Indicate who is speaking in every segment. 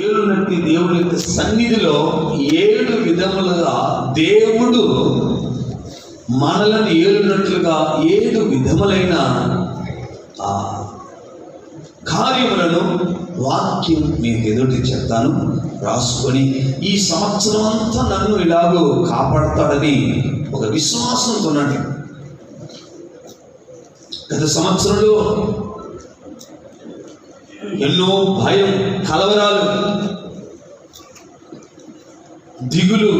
Speaker 1: ఏలునట్టి దేవుని యొక్క సన్నిధిలో 7 విధములుగా దేవుడు మనలను ఏలునట్లుగా 7 విధములైన కార్యములను వాక్యం మీకు ఎదుటి చెప్తాను. రాసుకొని ఈ సంవత్సరం అంతా నన్ను ఇలాగో కాపాడతాడని ఒక విశ్వాసంతో ఉన్నాడు. గత సంవత్సరంలో ఎన్నో భయం, కలవరాలు, దిగులు,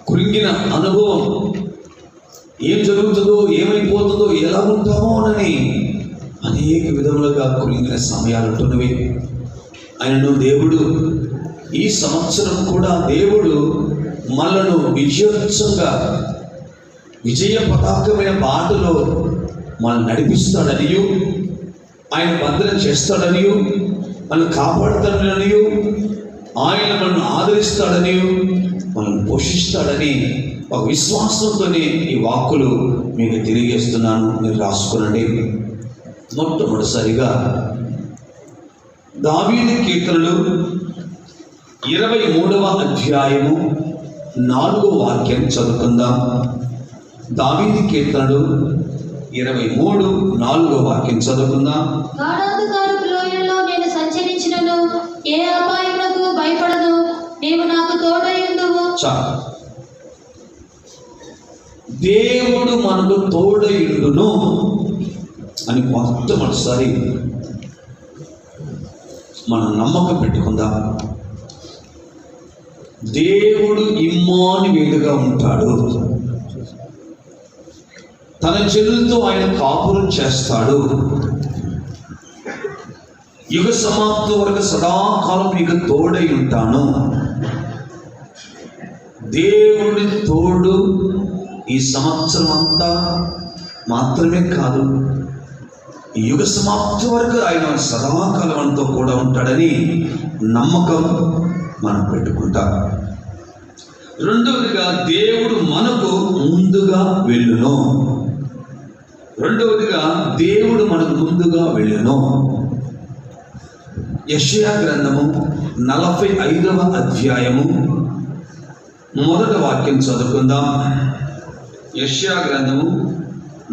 Speaker 1: కురింగిన అనుభవం, ఏం జరుగుతుందో, ఏమైపోతుందో, ఎలా ఉంటామో అని అనేక విధములుగా కురింగిన సమయాలు ఉంటున్నవి. ఆయనను దేవుడు ఈ సంవత్సరం కూడా దేవుడు మనను విజయోత్సవంగా విజయ పతాకమైన బాటలో మనం నడిపిస్తాడనియు, ఆయన భద్రం చేస్తాడనియు, మనం కాపాడుతాడనియు, ఆయన మనల్ని ఆదరిస్తాడనియు, మనల్ని పోషిస్తాడని ఒక విశ్వాసంతోనే ఈ వాక్కులు మీకు తెలియజేస్తున్నాను. మీరు రాసుకునండి. మొట్టమొదటిసారిగా దావీదు కీర్తనలు 23వ అధ్యాయము 4వ వాక్యం చదువుకుందాం. దావీదు కీర్తనలు 23, 4వ వాక్యం చదువుకుందాం.
Speaker 2: గాఢాంధకారపు లోయలో నేను సంచరించినను ఏ అపాయమునకు భయపడను, నీవు నాకు తోడై ఉండువు.
Speaker 1: దేవుడు మనకు తోడయుండును అని మొట్టమొదటిసారి మనం నమ్మకం పెట్టుకుందాం. దేవుడు ఇమ్మానుయేలుగా ఉంటాడు. తన చెల్లుతో ఆయన కాపురం చేస్తాడు. యుగ సమాప్తి వరకు సదాకాలం మీకు తోడై ఉంటాను. దేవుడి తోడు ఈ సంవత్సరం అంతా మాత్రమే కాదు, ఈ యుగ సమాప్తి వరకు ఆయన సదాకాలం అంతా కూడా ఉంటాడని నమ్మకం మనం పెట్టుకుంటాం. రెండవదిగా దేవుడు మనకు ముందుగా వెళ్ళును. దేవుడు మనకు ముందుగా వెళ్ళును. యెషయా గ్రంథము 45వ అధ్యాయము 1వ వాక్యం చదువుకుందాం. యెషయా గ్రంథము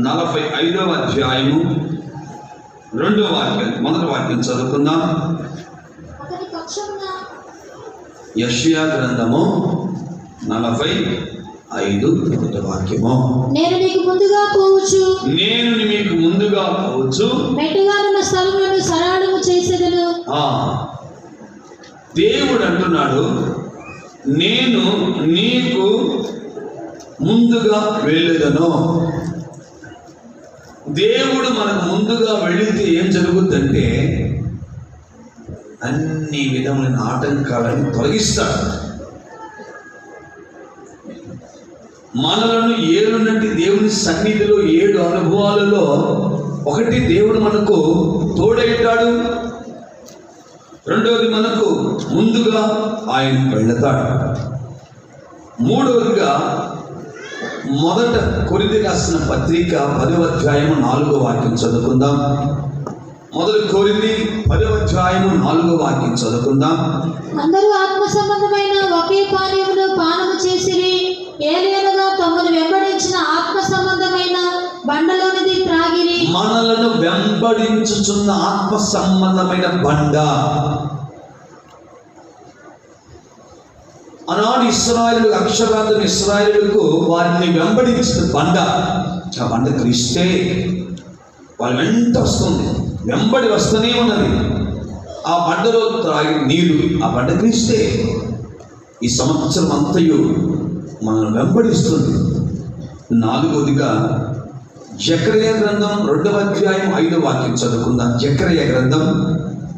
Speaker 1: 45వ అధ్యాయము 2వ వాక్యం 1వ వాక్యం చదువుకుందాం. యెషయా గ్రంథము 45 1వ వాక్యము.
Speaker 2: నేను నీకు ముందుగా పోవచ్చు, మెట్టుగా ఉన్న స్థలములను సరళము చేసేదను.
Speaker 1: దేవుడు అంటున్నాడు, నేను నీకు ముందుగా వెళ్ళేదను. దేవుడు మనకు ముందుగా వెళితే ఏం జరుగుద్దంటే అన్ని విధములైన ఆటంకాలను తొలగిస్తాడు. మనలను ఏలునట్టి దేవుని సన్నిధిలో 7 అనుభవాలలో ఒకటి, దేవుడు మనకు తోడైతాడు. రెండవది, మనకు ముందుగా ఆయన వెళతాడు. మూడవదిగా, మొదట కొరింథీ రాసిన పత్రిక 10వ అధ్యాయము 4వ వాక్యం చదువుకుందాం. మొదటి కొరింథీ 10వ అధ్యాయము 4వ వాక్యం చదువుకుందాం.
Speaker 2: అందరూ ఆత్మ సంబంధమైన ఒకే పానీయమును పానము చేసిరి, ఏలయనగా తమను వెంబడించిన ఆత్మ సంబంధమైన బండలోనిది త్రాగిరి.
Speaker 1: మనలను వెంబడించుచున్న ఆత్మ సంబంధమైన బండ. ఆనాడు ఇశ్రాయేలు, అక్షరార్థం ఇశ్రాయేలుకు వారిని వెంబడించిన బండ, ఆ బండ క్రీస్తే. వాళ్ళ వెంట వస్తుంది, వెంబడి వస్తూనే ఉన్నది. ఆ బండలో త్రాగి నీరు, ఆ బండ క్రీస్తే. ఈ సంవత్సరం అంతయు మనల్ని వెంబడిస్తుంది. 4వదిగా జకర్యా గ్రంథం 2వ అధ్యాయం 5వ వాక్యం చదువుకుందాం. జకర్యా గ్రంథం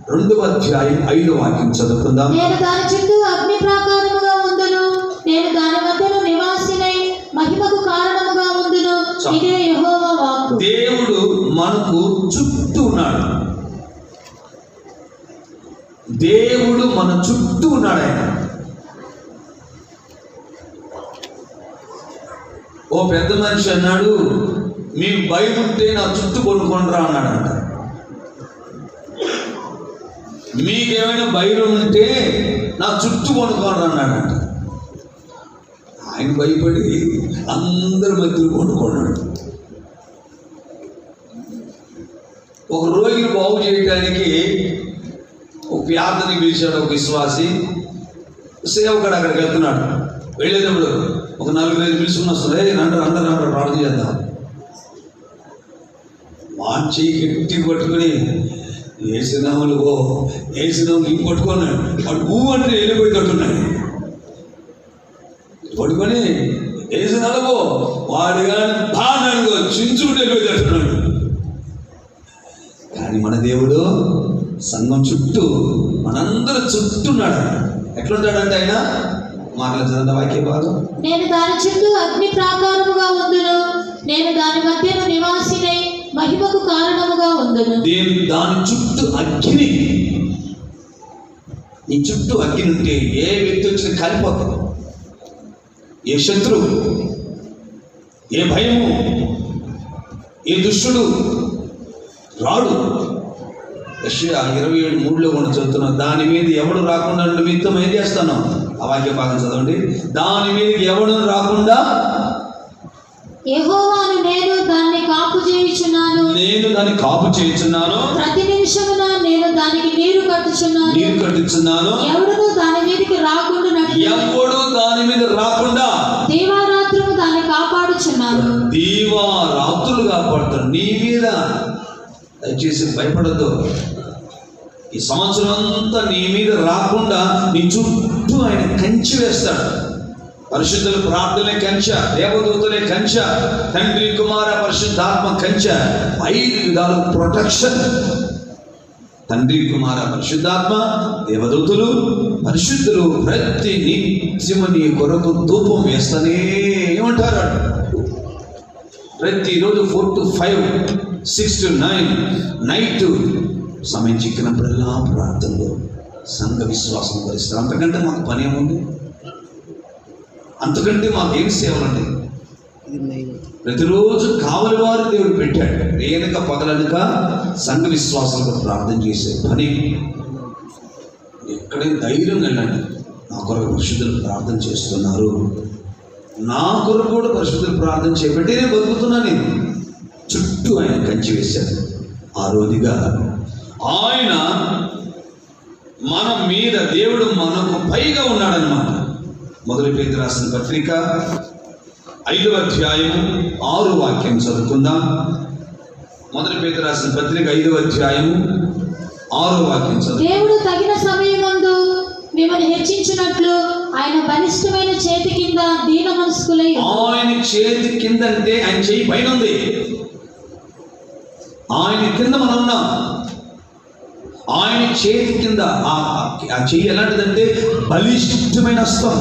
Speaker 1: 2వ అధ్యాయం 5వ వాక్యం చదువుకుందాం.
Speaker 2: నేను దాని చుట్టూ అగ్ని ప్రాకారముగా ఉండును, నేను దాని మధ్యలో నివాసినై మహిమకు కారణముగా ఉండును. ఇదే యెహోవా వాక్కు.
Speaker 1: దేవుడు మనకు చుట్టూ ఉన్నాడు. దేవుడు మన చుట్టూ ఉన్నాడు. ఆయన ఓ పెద్ద మనిషి అన్నాడు, మీకు భయం ఉంటే నా చుట్టూ కొనుక్కొనరా అన్నాడంట. మీకేమైనా భయం ఉంటే నా చుట్టూ కొనుక్కోండి అన్నాడంట. ఆయన భయపడి అందరి మధ్యలో కొనుక్కున్నాడు. ఒక రోగిని బాగు చేయడానికి ఒక వ్యాధిని పిలిచాడు ఒక విశ్వాసి. సేవకుడు అక్కడికి వెళ్తున్నాడు. వెళ్ళేటప్పుడు ఒక 4-5 పిలుచుకుని వస్తారు. అందరూ ప్రార్థన చేద్దాం. వాంచి గట్టి పట్టుకుని ఏసునాములు ఇంక పట్టుకున్నాడు. వాడు పువ్వు అంటే వెళ్ళిపోయేటట్టున్నాడు. పట్టుకొని ఏసునాలుగో వాడు కానీ బాగా చించుకుంటూ వెళ్ళిపోయేటట్టున్నాడు. కానీ మన దేవుడు సంఘం చుట్టూ మనందరూ చుట్టూన్నాడు. ఎట్లుంటాడంటే ఆయన మాటలు చదివిన వాక్య భాగం,
Speaker 2: నేను దాని చుట్టూ అగ్ని ప్రాకారముగా ఉందును, నేను దాని మధ్యను నివాసినై మహిమకు కారణముగా ఉందును.
Speaker 1: దాని చుట్టూ అగ్ని. నీ చుట్టూ అగ్ని ఉంటే ఏ వ్యక్తి వచ్చినా కాలిపోతాడు. ఏ శత్రువు, ఏ భయము, ఏ దుష్టుడు రాడు. యెషయా 27:3 కూడా చదువుతున్నాం. దాని మీద ఎవడు రాకుండా నిమిత్తం ఏం చేస్తాను? ఆ వాక్య భాగం చదవండి. దాని మీదకి ఎవడు రాకుండా
Speaker 2: యెహోవాను నేను దాన్ని కాపు చేయుచున్నాను, ప్రతి నిమిషమున నేను దానికి నీరు కట్టుచున్నాను, ఎవడు దాని మీదకి
Speaker 1: దాని మీద రాకుండా
Speaker 2: దీవారాత్రులు దాన్ని కాపాడుచున్నాను.
Speaker 1: దీవారాత్రులు కాపాడుతాడు నీ మీద. దయచేసి భయపడద్దు. ఈ సంవత్సరం అంతా నీ మీద రాకుండా నీ చుట్టూ ఆయన కంచి వేస్తాడు. పరిశుద్ధుల ప్రార్థనలే కంచ, దేవదూతలే కంచ, తండ్రి కుమార పరిశుద్ధాత్మ కంచ. 5 విధాలు ప్రొటెక్షన్. తండ్రి కుమార పరిశుద్ధాత్మ, దేవదూతలు, పరిశుద్ధులు ప్రతి నిత్యము నీ కొరకు ధూపం వేస్తూనే ఉంటారు. ప్రతిరోజు 4 to 5, 6 to 9 నైట్ సమయం చిక్కినప్పుడల్లా ప్రార్థనలో సంఘ విశ్వాసం భరిస్తారు. అంతకంటే మాకు పని ఏముంది? అంతకంటే మాకేం సేవలండి? ప్రతిరోజు కావలి వారు దేవుడు పెట్టాడు. రేనక పగలనక సంఘ విశ్వాసాలకు ప్రార్థన చేసే పని. ఎక్కడైనా ధైర్యం వెళ్ళండి. నా కొరకు పరిశుద్ధులు ప్రార్థన చేస్తున్నారు, నా కొరకు కూడా పరిశుద్ధులు ప్రార్థన చేపట్టి నేను బతుకుతున్నాను. నేను చుట్టూ ఆయన కంచి వేశాడు. ఆ రోజుగా ఆయన మన మీద, దేవుడు మనకు పైగా ఉన్నాడనమాట. మొదటి పేతురు రాసిన పత్రిక 5వ అధ్యాయం 6వ వాక్యం చదువుకుందాం. మొదటి పేతురు రాసిన పత్రిక 5వ అధ్యాయం 6వ వాక్యం చదువు.
Speaker 2: దేవుడు తగిన సమయమందు మిమ్మల్ని హెచ్చించినట్లు ఆయన బలిష్టమైన చేతి కింద దీన మనస్కులై. ఆయన
Speaker 1: చేతి కింద అంటే ఆయన చేయి పైన ఉంది. ఆయన కింద మనం ఉన్నాం. ఆయన చేతి కింద ఆ చెయ్యి ఎలాంటిదంటే బలిష్టమైన హస్తం.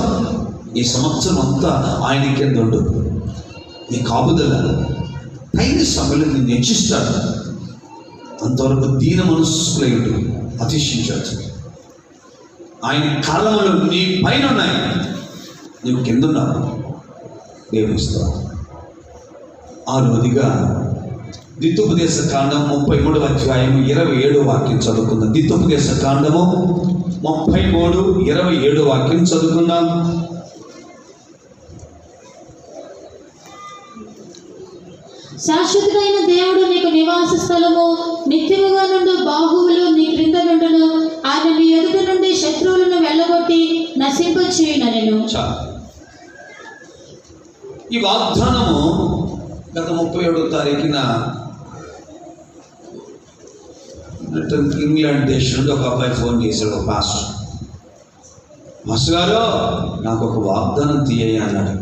Speaker 1: ఈ సంవత్సరం అంతా ఆయన కింద ఉండు. నీ కాపుదల పైన సభలు నిన్ను హెచ్చిస్తాడు. అంతవరకు దీన మనస్సులై ఉండు, అతిశించవచ్చు. ఆయన కాలంలో నీ పైన ఉన్నాయి, నువ్వు కింద ఉన్నావు. దేవునిస్తావు. ఆ రోజుగా ద్వితోపదేశ కాండం 33వ అధ్యాయం 27వ వాక్యం చదువుకుందాం. ద్వితోపదేశ కాండము 33, 27 వాక్యం చదువుకుందాం.
Speaker 2: శాశ్వతుడైన దేవుడు నీకు నివాస స్థలము, నిత్యముగా నుండి బాహువులు నీ క్రింద నుండును. ఆయన నీ ఎదుట నుండి శత్రువులను వెళ్ళగొట్టి నశింపచేయునెను.
Speaker 1: ఈ వాగ్దానము గత 37వ తారీఖున ఇంగ్లాండ్ దేశం నుండి ఒక అబ్బాయి ఫోన్ చేశాడు. ఒక మాస్టర్ గారు నాకు ఒక వాగ్దానం తీయ్య అన్నాడు.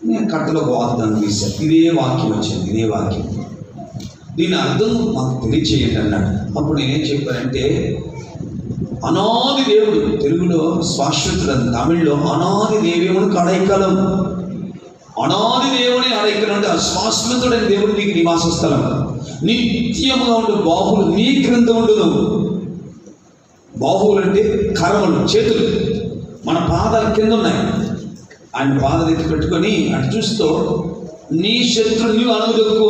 Speaker 1: నేను కట్టలో ఒక వాగ్దానం తీశాను. ఇదే వాక్యం వచ్చింది, ఇదే వాక్యం. దీని అర్థం మాకు తెలియచేయండి అన్నాడు. అప్పుడు నేనేం చెప్పానంటే, అనాది దేవుడు, తెలుగులో శాశ్వతుడు, తమిళ్లో అనాది దేవేమునికి అడైకలం. అనాది దేవుని అడైకలం అంటే శాశ్వతుడైన దేవుడు నీకు నివాస స్థలం. నిత్యముగా ఉండు బాహువులు నీ క్రింద ఉండును. బాహువులు అంటే కర్మలు, చేతులు మన పాదాల కింద ఉన్నాయి. ఆయన పాదాలు ఎత్తి పెట్టుకొని అటు చూస్తూ, నీ శత్రువు నువ్వు అనుదొక్కు,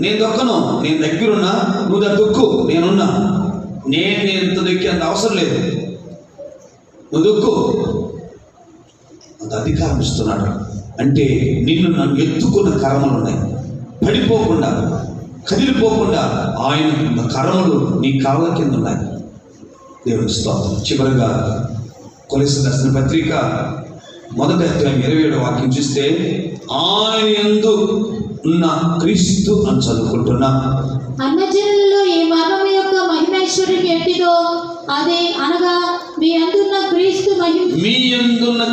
Speaker 1: నేను దొక్కను, నేను దగ్గరున్నా, నువ్వు దొక్కు, నేనున్నా. నేను ఎంత దొక్కి అంత అవసరం లేదు, నువ్వు దొక్కు, అంత అధికారం ఇస్తున్నాడు. అంటే నిన్ను నన్ను ఎత్తుకున్న కర్మలు ఉన్నాయి, పడిపోకుండా కదిలిపోకుండా ఆయన కర్మలు నీ కాళ్ళ కింద ఉన్నాయి. దేవుని స్తోత్రం. చివరిగా కొలస్సీయులకు రాసిన పత్రిక 1వ అధ్యాయం 27వ వాక్యం చూస్తే, ఆయన యందు ఉన్న క్రీస్తు అని చదువుకుంటున్నా.
Speaker 2: అన్యజనులలో ఈ మర్మము యొక్క మహిమైశ్వర్యం ఎట్టిదో అదే అనగా మీ యందున్న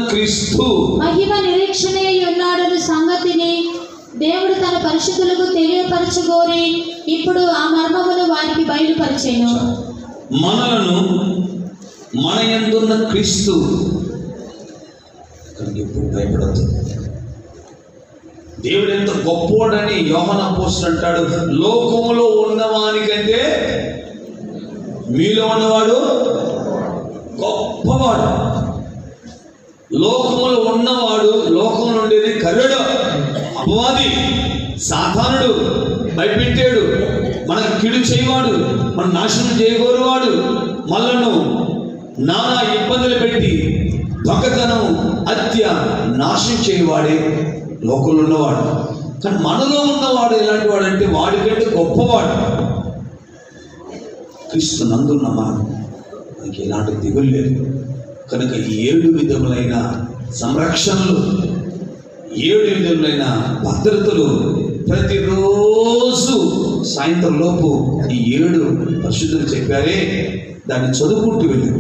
Speaker 2: క్రీస్తు మహిమ నిరీక్షణే ఉన్నాడన్న సంగతిని దేవుడు తన పరిశుద్ధులకు తెలియపరచుకోరి ఇప్పుడు ఆ మర్మమును వారికి బయలుపరిచెను.
Speaker 1: మనలను మన యందున్న క్రీస్తు ఎప్పుడు భయపడద్దు. దేవుడు ఎంత గొప్పవాడని యోహాను అపోస్తలుడు అంటాడు, లోకములో ఉన్నవానికంటే మీలో ఉన్నవాడు గొప్పవాడు. లోకములో ఉన్నవాడు, లోకంలో ఉండేది కర్రుడు, అపవాది, సాతానుడు, భయపెట్టాడు, మనకు కీడు చేయవాడు, మన నాశనం చేయగోరువాడు, మనలను నానా ఇబ్బందులు పెట్టి దొంగతనం, హత్య, నాశనం చేయవాడే లోకంలో ఉన్నవాడు. కానీ మనలో ఉన్నవాడు ఎలాంటి వాడు అంటే వాడికంటే గొప్పవాడు. క్రీస్తు నందున్న మనకి ఎలాంటి దిగులు లేదు. కనుక 7 విధములైన సంరక్షణలు, 7 విధములైన భద్రతలు ప్రతిరోజు సాయంత్రం లోపు ఈ 7 పరిశుద్ధులు చెప్పారే, దాన్ని చదువుకుంటూ వెళ్ళి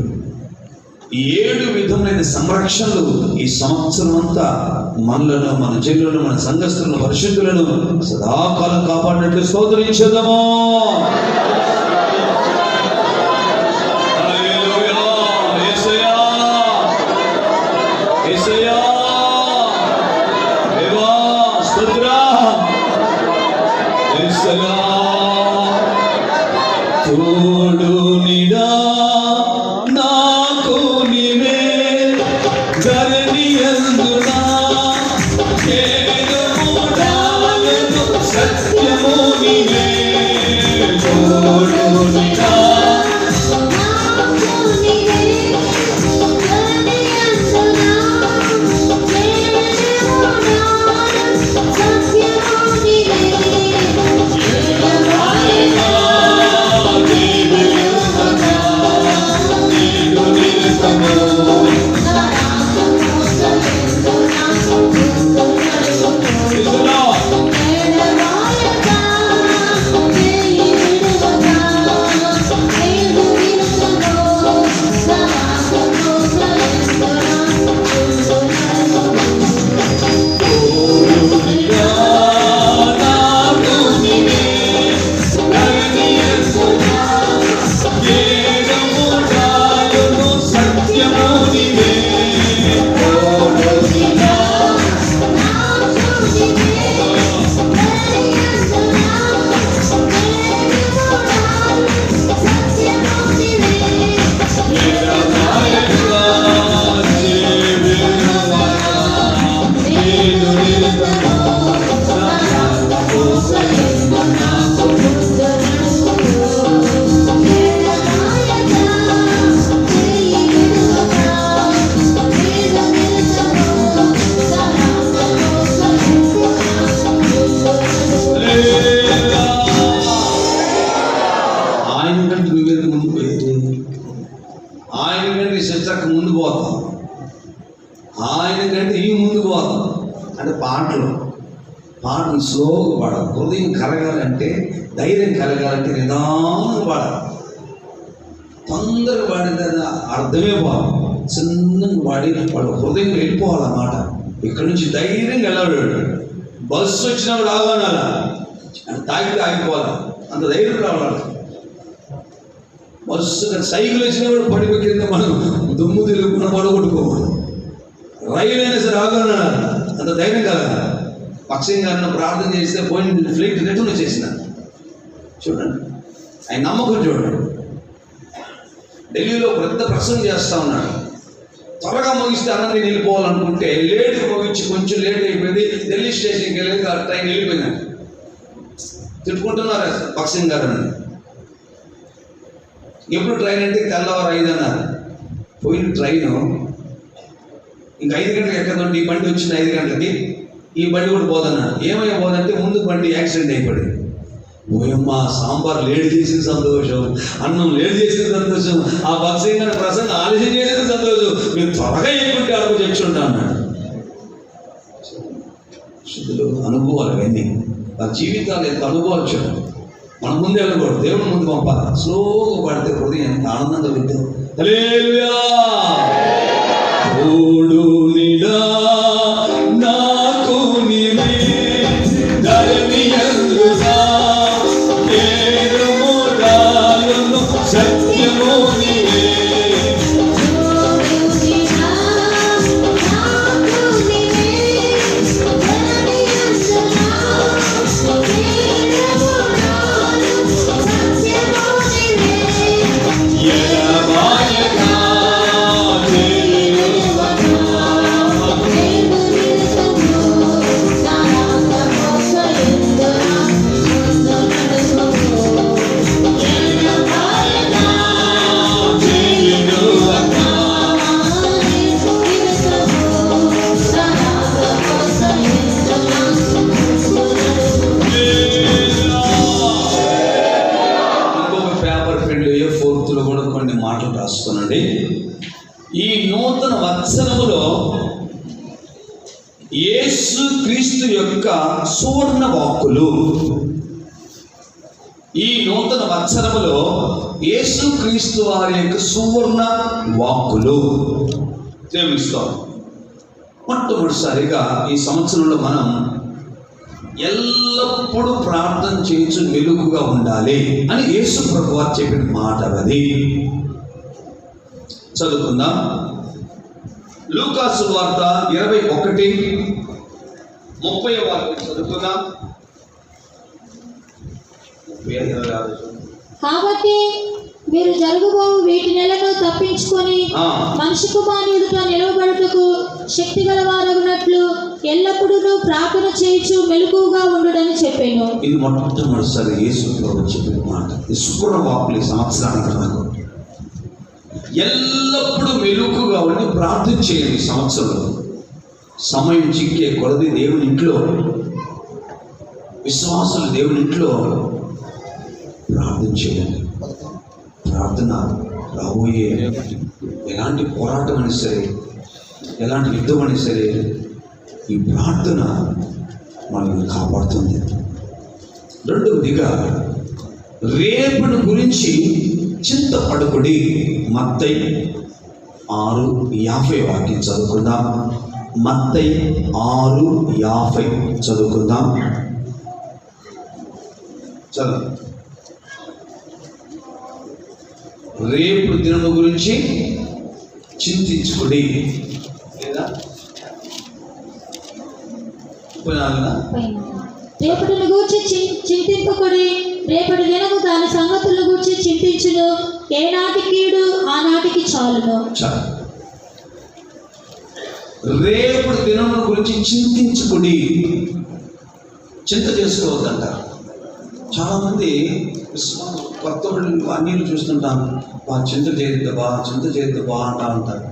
Speaker 1: 7 విధములైన సంరక్షణలు ఈ సంవత్సరం అంతా మనలను, మన చెల్లులను, మన సంఘస్థులను, పరిశుద్ధులను సదాకాలం కాపాడినట్లు స్తోత్రించుదాము. తోడు నిడా నాకు నీవే, ధరణియందునా చేరుముడాలను సత్యము నీవే. తోడు నిడా ముందు పోతాం, ఆయన కంటే ఈ ముందు పోతాం. అంటే పాటలు స్లోగా పాడాలి. హృదయం కలగాలంటే, ధైర్యం కలగాలంటే నిదానంగా పాడాలి. తొందరగా పాడితే అర్థమే పోవాలి. చిన్నగా పాడి వాడు హృదయం వెళ్ళిపోవాలన్నమాట. ఇక్కడ నుంచి ధైర్యంగా వెళ్ళాడు. బస్సు వచ్చినప్పుడు ఆగానాలా, తాగితే ఆగిపోవాలి, అంత ధైర్యం రావాలి. బస్సు సైకిల్ వచ్చినప్పుడు పడిపోయి కింద మనం దుమ్ము తిరుగుకున్న పడగొట్టుకోకూడదు. రైలు అయినా సరే ఆగానాలా, అంత ధైర్యం కలగాలి. పక్షం గారిని ప్రార్థన చేస్తే పోయిన ఫ్లైట్ రిటర్న్ చేసిన చూడండి, ఆయన నమ్మకం చూడండి. ఢిల్లీలో పెద్ద ప్రసంగం చేస్తూ ఉన్నాడు. త్వరగా ముగిస్తే అన్న నేను వెళ్ళిపోవాలనుకుంటే లేట్గా ముగించి కొంచెం లేట్ అయిపోయింది. ఢిల్లీ స్టేషన్కి వెళ్ళేది ఆ ట్రైన్ వెళ్ళిపోయింది. తిట్టుకుంటున్నారు పక్షం గారు. ఎప్పుడు ట్రైన్ అంటే తెల్లవారు 5 అన్నారు. పోయిన ట్రైను ఇంక 5 గంటలకు ఎక్కదండి, ఈ బండి వచ్చింది 5 గంటలకి, ఈ బండి కూడా పోదన్నాడు. ఏమయ్యా పోదంటే ముందు బండి యాక్సిడెంట్ అయిపోయింది. ఓయమ్మ, సాంబార్ లేట్ చేసిన సంతోషం, అన్నం లేట్ చేసిన సంతోషం, ఆ భక్సింగ్ ప్రసంగం ఆలస్యం చేసిన సంతోషం, మీరు త్వరగా ఎక్కుంటే అడుగు తెచ్చుంటా అన్నాడు. శుద్ధులు అనుభవాలు అవన్నీ, ఆ జీవితాలు ఎంత అనుభవాలు చూడండి. మన ముందు వెళ్ళకూడదు, దేవుని ముందు పంపాలి. స్లోగా పడితే హృదయం ఎంత ఆనందంగా వింటాం. హల్లెలూయా. తోడు నీడా నాకు నీవే, ధరణియందునా నేరము రాలును, సత్యము నీవే. రాసుకోనండి. ఈ నూతన వత్సరములో యేసు క్రీస్తు యొక్క సువర్ణ వాక్కులు, ఈ నూతన వత్సరములో యేసు క్రీస్తు వారి యొక్క సువర్ణ వాక్కులు ప్రేమిస్తాం. మొట్టమొదటిసారిగా ఈ సంవత్సరంలో మనం ఎల్లప్పుడూ ప్రార్థన చేయించు మెలుగుగా ఉండాలి అని యేసు ప్రభువారు చెప్పిన మాట అది. చదువుకుందాం. లూకాసు వార్త 21:30 వాక్యం చదువుకుందాం.
Speaker 2: కాబట్టి మీరు జరుగుబో వీటి నెలను తప్పించుకొని మనిషి కుమారుని ఎదుట నిలవబడుటకు శక్తి గలవారగునట్లు ఎల్లప్పుడూ ప్రార్థన చేయించు మెలకువగా ఉండుడని చెప్పాను.
Speaker 1: ఇది మొట్టమొదటిసారి యేసు ప్రభువు చెప్పిన మాట. ఈ సువర్ణ వాక్కులు ఈ సంవత్సరానికి నాకు ఎల్లప్పుడూ మెలకువగా ఉండి ప్రార్థన చేయండి. సంవత్సరంలో సమయం చిక్కే కొలది దేవుని ఇంట్లో, విశ్వాసులు దేవుని ఇంట్లో ప్రార్థన చేయండి. ప్రార్థన రాబోయే ఎలాంటి పోరాటం అయినా సరే, ఎలాంటి యుద్ధం అయినా సరే, ఈ ప్రార్థన మనల్ని కాపాడుతుంది. రెండవదిగా రేపటి గురించి చింతపడకుడి. మత్తయి 6:50 వాక్యం చదువుకుందాం. మత్తయి 6:50 చదువుకుందాం. చదువు. రేపు దినము గురించి చింతించుకుడి. లేదా
Speaker 2: రేపటిని గూర్చి చింతింపకుడి, రేపటి దినము దాని సంగతులను గూర్చి చింతించును, ఏనాటి కీడు ఆనాటికి చాలును.
Speaker 1: రేపటి దినము గురించి చింతించుకుడి, చింత చేసుకోవద్దంట. చాలామంది కొత్త అన్నీ చూస్తుంటాను, చింత చేయొద్దు అంటా ఉంటారు.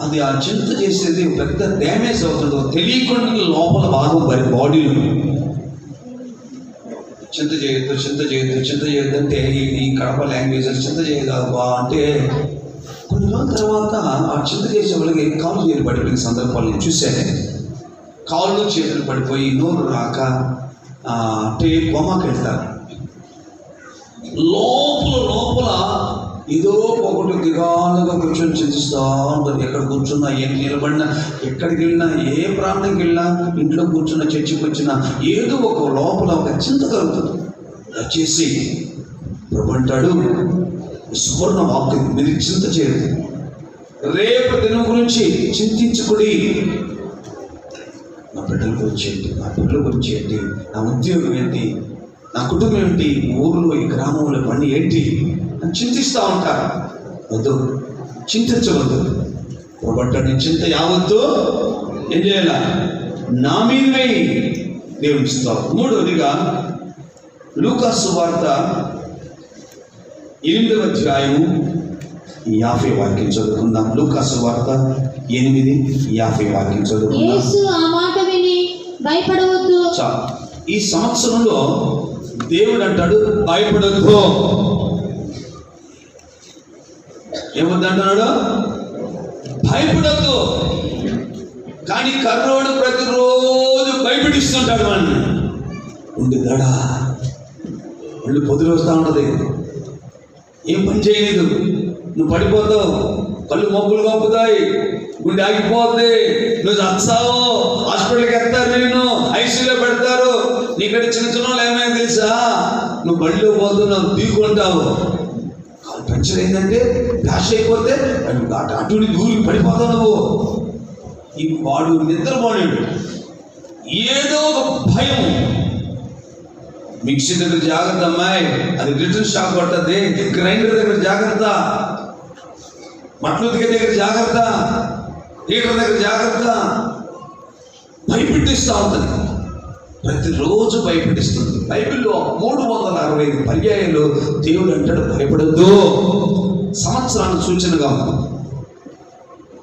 Speaker 1: అది ఆ చింత చేసేది పెద్ద డ్యామేజ్ అవుతుంది. తెలియకుండా లోపల భాగం బాడీలో చింత చేయొద్దు అంటే ఈ కడప లాంగ్వేజ్ చింత చేయదు అంటే కొన్ని రోజుల తర్వాత ఆ చింత చేసే వాళ్ళకి కాళ్ళు చేతులు పడిపోయిన సందర్భాలు నేను చూశాను. కాళ్ళు చేతులు పడిపోయి నోరు రాక అంటే కొమ్మకి వెళ్తారు. లోపల ఏదో ఒకటి దిగాలుగా కూర్చొని చింతిస్తూ ఉంటారు. ఎక్కడ కూర్చున్నా, ఏం నిలబడినా, ఎక్కడికి వెళ్ళినా, ఏ ప్రాంతానికి వెళ్ళినా, ఇంట్లో కూర్చున్నా, చర్చికి వచ్చినా ఏదో ఒక లోపల ఒక చింత కలుగుతుంది. దయచేసి ప్రభు అంటాడు, సువర్ణ వాక్యం మీరు చింత చేయదు. రేపు దినం గురించి చింతించుకుడి. నా బిడ్డల గురించి ఏంటి, నా పిల్లల గురించి ఏంటి, నా ఉద్యోగం ఏంటి, నా కుటుంబం ఏంటి, ఊరిలో ఈ గ్రామంలో పని ఏంటి అని చింతిస్తూ ఉంటారు. వద్దు, చింతించవద్దు. కాబట్టి చింత యావద్దు ఏం చేయాల, నా మీదవై దేవుని ఇస్తావు. మూడవదిగా లూకాసు వార్త 8వ అధ్యాయము 50 వాక్యం చదువుకుందాం. లూకా సువార్త 8:50 వాక్యం చదువుకుందాం.
Speaker 2: యేసు ఆ మాట విని భయపడవద్దు.
Speaker 1: చాలు. ఈ సంవత్సరంలో దేవుడు అంటాడు భయపడొద్దు. ఏమొద్దంటున్నాడు? భయపడొద్దు. కానీ కర్రోడు ప్రతిరోజు భయపెట్టిస్తుంటాడు వాడిని. ఉండి దడా ఒళ్ళు పొద్దులు వస్తూ ఉంటుంది, ఏం పని చేయలేదు, నువ్వు పడిపోతావు, కళ్ళు మొప్పులు కప్పుతాయి, గుండె ఆగిపోద్ది, నువ్వు చస్తావు, హాస్పిటల్కి వెళ్తారు, నేను ఐసీయూలో పెడతారు, నీకడ చిన్న చిన్న ఏమైనా తెలుసా, నువ్వు బడిలో పోతున్నావు, దిగుకుంటావు, కాలు పంచర్ అయిందంటే డాష్ అయిపోతే అటు దూరికి పడిపోతావు నువ్వు. ఈ వాడు నిద్రపోయాడు, ఏదో ఒక భయం. మిక్సీ దగ్గర జాగ్రత్త అమ్మాయి, అది రిటర్న్ షాక్ పడుతుంది, గ్రైండర్ దగ్గర జాగ్రత్త, మట్లు దిగే దగ్గర జాగ్రత్త, హీటర్ దగ్గర జాగ్రత్త, భయపెట్టిస్తూ ఉంటుంది, ప్రతిరోజు భయపెట్టిస్తుంది. బైబిల్లో 365 పర్యాయాలు దేవుడు అంటాడు భయపడద్దు. సంవత్సరాన్ని సూచనగా ఉంది.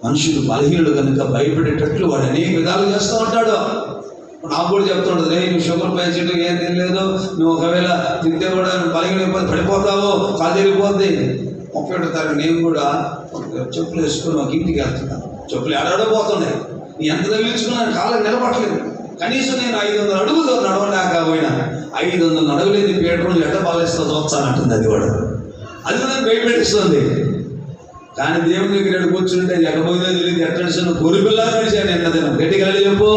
Speaker 1: మనుషులు బలహీనుడు కనుక భయపడేటట్లు వాడు అనేక విధాలు చేస్తూ ఉంటాడు. నాకు కూడా చెప్తుండదు, రే నువ్వు షుగర్ పేషెంట్ ఏం తినలేదు, నువ్వు ఒకవేళ తింటే కూడా బలహీన పడిపోతావు, కాలు తిరిగిపోద్ది. 31 తారీఖు నేను కూడా చెప్పులు వేసుకుని ఒక ఇంటికి వెళ్తున్నాను. చెప్పులు ఎడబోతున్నాయి, నీ ఎంత తగిలించుకున్నా కాళ్ళకి నిలబట్టలేదు. కనీసం నేను 500 అడుగులు నడవలేకపోయినా 500 అడుగులేని పేట్రోల్ ఎట్ట బాలేస్తా చూస్తానంటుంది. అది కూడా అది కూడా భయపెట్టిస్తుంది. కానీ దేవుని దగ్గర కూర్చుంటే ఎక్కబోయిందో తెలియదు, ఎట్లా గొరిపిల్లా నడిచాను ఎన్నదైనా గట్టిగా చెప్పు.